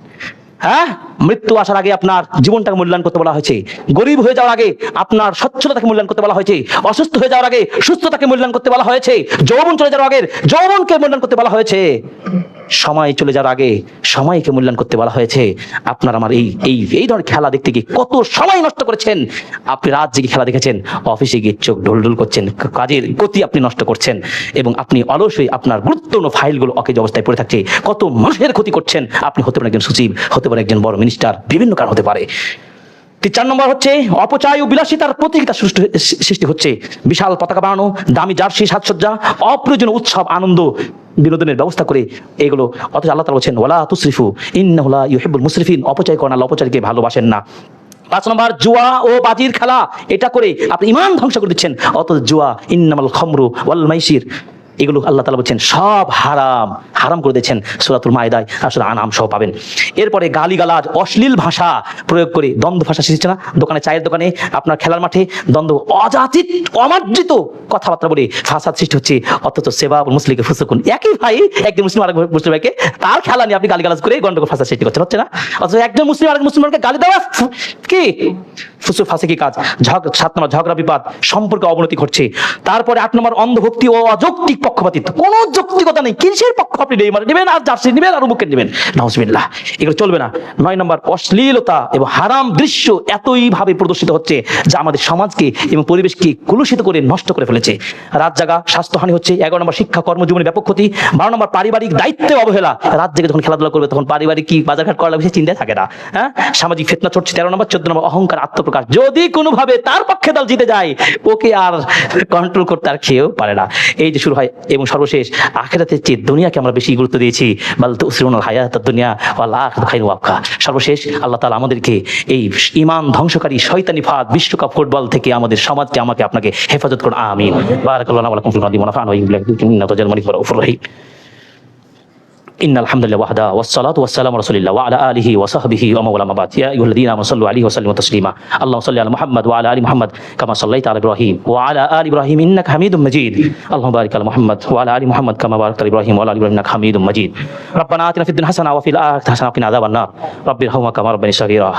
হ্যাঁ, মৃত্যু আসার আগে আপনার জীবনটাকে মূল্যায়ন করতে বলা হয়েছে, গরিব হয়ে যাওয়ার আগে আপনার সচ্ছলতাকে মূল্যায়ন করতে বলা হয়েছে, অসুস্থ হয়ে যাওয়ার আগে সুস্থতাকে মূল্যায়ন করতে বলা হয়েছে, যৌবন চলে যাওয়ার আগে যৌবনকে মূল্যায়ন করতে বলা হয়েছে, সময় চলে যাওয়ার আগে সময়কে মূল্যায়ন করতে বলা হয়েছে। আপনার আমার এই ধরনের খেলা দেখতে গিয়ে কত সময় নষ্ট করেছেন। আপনি রাত জেগে খেলা দেখেছেন, অফিসে গিয়ে চোখ ঢুলঢুল করছেন, কাজের গতি আপনি নষ্ট করছেন, এবং আপনি অলস হয়ে আপনার গুরুত্বপূর্ণ ফাইলগুলো অকেজ অবস্থায় পড়ে থাকছে। কত মানুষের ক্ষতি করছেন। আপনি হতে পারেন একজন সচিব, হতে পারেন একজন বড় মিনিস্টার, বিভিন্ন কারণ হতে পারে। 4 নম্বর হচ্ছে অপচয় ও বিলাসিতার প্রতিযোগিতা সৃষ্টি হচ্ছে। বিশাল পতাকা বানানো, দামি জার্সি, সাজসজ্জা, অপ্রয়োজনীয় উৎসব, আনন্দ, বিনোদনের ব্যবস্থা করে এগুলো। অথচ আল্লাহ তাআলা বলেছেন ওয়ালা তুসরিফু ইন্নাহু লা ইউহিব্বুল মুসরিফিন। অপচয় করেন, আল্লাহ অপচয়কে ভালোবাসেন না। 5 নম্বর জুয়া ও বাজির খেলা, এটা করে আপনি ঈমান ধ্বংস করে দিচ্ছেন। অথচ জুয়া, ইন্নামাল খামরু ওয়াল মাইসির, এগুলো আল্লাহ তাআলা বলছেন সব হারাম করে দিয়েছেন। সূরাতুল মাইদায় আর সূরা আনআম সহ পাবেন। এরপরে গালিগালাজ, অশ্লীল ভাষা প্রয়োগ করে দ্বন্দ্ব ভাষা সৃষ্টি না, দোকানে, চায়ের দোকানে, আপনার খেলার মাঠে দ্বন্দ্ব, অযাচিত অমার্জিত কথাবার্তা বলে ফাসাদ সৃষ্টি হচ্ছে। অথচ সেবাবুল মুসলিকে ফুসুকুন, একই ভাই একজন মুসলিম আরেক মুসলিম ভাইকে তার খেলা নিয়ে আপনি গালিগালাজ করে গন্ডগোল ফাসাদ সৃষ্টি করছেন, হচ্ছে না? অথচ একজন মুসলিম আরেক মুসলিমকে গালি দেওয়া কি ফুসুক ফাসিকি কাজ। 7 নম্বর ঝগড়া বিবাদ, সম্পর্কে অবনতি ঘটছে। তারপরে 8 নম্বর অন্ধভক্তি ও অযৌক্তিক পক্ষপাতিত্ব, কোনো যৌক্তিকতা নেই। কিসের পক্ষ আপনি নেবেন, আর জার্সি নেবেন, আর মুখে নেবেন, নাউজুবিল্লাহ, এগুলো চলবে না। 9 নম্বর অশ্লীলতা এবং হারাম দৃশ্য এতই ভাবে প্রদর্শিত হচ্ছে যা আমাদের সমাজকে এবং পরিবেশকে কলুষিত করে নষ্ট করে ফেলেছে। রাত জাগা, স্বাস্থ্যহানি হচ্ছে। 11 নম্বর শিক্ষা কর্মজীবনে ব্যাপক ক্ষতি। 12 নম্বর পারিবারিক দায়িত্বে অবহেলা। রাত জেগে যখন খেলাধুলা করবে তখন পারিবারিক কি বাজারঘাট করার বিষয়ে চিন্তায় থাকে না। হ্যাঁ, সামাজিক ফিতনা চলছে। 13 নম্বর 14 নম্বর অহংকার, আত্মপ্রকাশ। যদি কোনোভাবে তার পক্ষে দল জিতে যায়, ওকে আর কন্ট্রোল করতে আর খেয়েও পারে না। এই যে শুরু হয়। এবং সর্বশেষ আখিরাতের চেয়ে দুনিয়াকে আমরা বেশি গুরুত্ব দিয়েছি। বাল তুসিরুনাল হায়াতাদ দুনিয়া ওয়াল আখিরাতু খায়রুন ওয়া আবকা। সর্বশেষ আল্লাহ তাআলা আমাদেরকে এই ঈমান ধ্বংসকারী শয়তানি ফাঁদ বিশ্বকাপ ফুটবল থেকে আমাদের সমাজকে, আমাকে, আপনাকে হেফাজত করুন, আমিন। বারাকাল্লাহু লানা ওয়া লাকুম ফিল আরদি ওয়া নাফা'না ওয়া ইয়্যাকুম ইন্নাহু তাআলা মালিকুর রাউফুর রহিম। ইন্নাল হামদুলিল্লাহি ওয়াহদা ওয়াসসালাতু ওয়াসসালামু আলা রাসূলিল্লাহ ওয়া আলা আলিহি ওয়া সাহবিহি ওয়া মাওলা মা বাদ। ইয়া আইয়ুহাল্লাযীনা আমানু সাল্লু আলাইহি ওয়া সাল্লিমু তাসলিমা। আল্লাহুম্মা সাল্লি আলা মুহাম্মাদ ওয়া আলা আলি মুহাম্মাদ কামা সাল্লাইতা আলা ইব্রাহিম ওয়া আলা আলি ইব্রাহিম ইন্নাকা হামিদুম মাজিদ। আল্লাহুম্মা বারিক আলা মুহাম্মাদ ওয়া আলা আলি মুহাম্মাদ কামা বারাকতা আলা ইব্রাহিম ওয়া আলা আলি ইব্রাহিম ইন্নাকা হামিদুম মাজিদ। রব্বানা আতিনা ফিদ দুনিয়া হাসানা ওয়া ফিল আখিরাতি হাসানা ওয়া কিনা আযাবান নার। রাব্বিরহামহুমা কামা রাব্বায়ানি সাগীরা।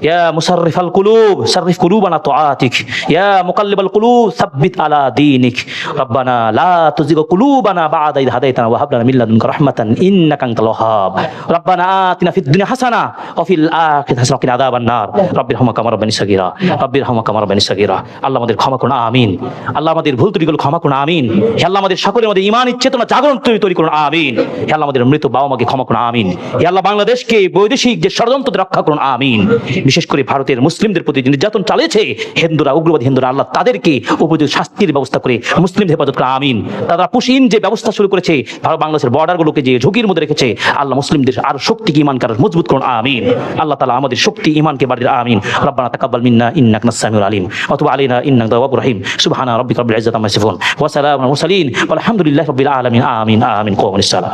ইয়া মুসাররিফাল কুলুব সাররিফ কুলুবানা তাআতিক। ইয়া মুকাল্লিবাল কুলুব সাব্বিত আলা দীনিক। রব্বানা লা তুযিগ কুলুবানা বা'দা ইয হাদাইতানা ওয়া হাব লানা মিন লাদুনকা রাহমাতান ইন্নাকা আনতাল ওয়াহ্হাব। রব্বানা আতিনা ফিদ দুনিয়া হাসানা ওয়া ফিল আখিরাতি হাসানা ওয়া কিনা আযাবান নার। রাব্বিরহামহুমা কামা রাব্বায়ানি সাগীরা। রাব্বিরহামহুমা কামা রাব্বায়ানি সাগীরা। আল্লাহ আমাদের ক্ষমা করুন, আমিন। আল্লাহ আমাদের ভুল ত্রুটিগুলো ক্ষমা করুন, আমিন। হে আল্লাহ আমাদের সকলের মধ্যে ঈমানের চেতনা জাগরণ তৈরি করুন, আমিন। হে আল্লাহ আমাদের মৃত বাবা মাকে ক্ষমা করুন, আমিন। হে আল্লাহ বাংলাদেশকে বৈদেশিক যে ষড়যন্ত্র রক্ষা করুন, আমিন। বিশেষ করে ভারতের মুসলিমদের প্রতি যে নির্যাতন চালিয়েছে হিন্দুরা, উগ্রবাদী হিন্দুরা, আল্লাহ তাদেরকে উপযুক্ত শাস্তির ব্যবস্থা করে মুসলিমদের হেফাজত করুন, আমিন। তারা পুশিন যে ব্যবস্থা শুরু করেছে, ভারত বাংলাদেশের বর্ডারগুলোকে যে ঝুঁকির মধ্যে রেখেছে, আল্লাহ মুসলিমদের আর শক্তিকে ঈমানকে আরো মজবুত করুন, আমিন। আল্লাহ তাআলা আমাদের শক্তি ঈমানকে বাড়িয়ে আমিন। রব্বানা তাকাব্বাল মিন্না ইন্নাকা আনতাস সামিউল আলিম ওয়া তুব আলাইনা ইন্নাকা তাওয়াবুর রহিম। সুবহানা রাব্বিকা রাব্বিল ইজ্জাতি আম্মা ইয়াসিফুন ওয়া সালামুন আলাল মুরসালিন ওয়া আলহামদুলিল্লাহি রাব্বিল আলামিন। আমিন আমিন। কুমু লিস-সালাহ।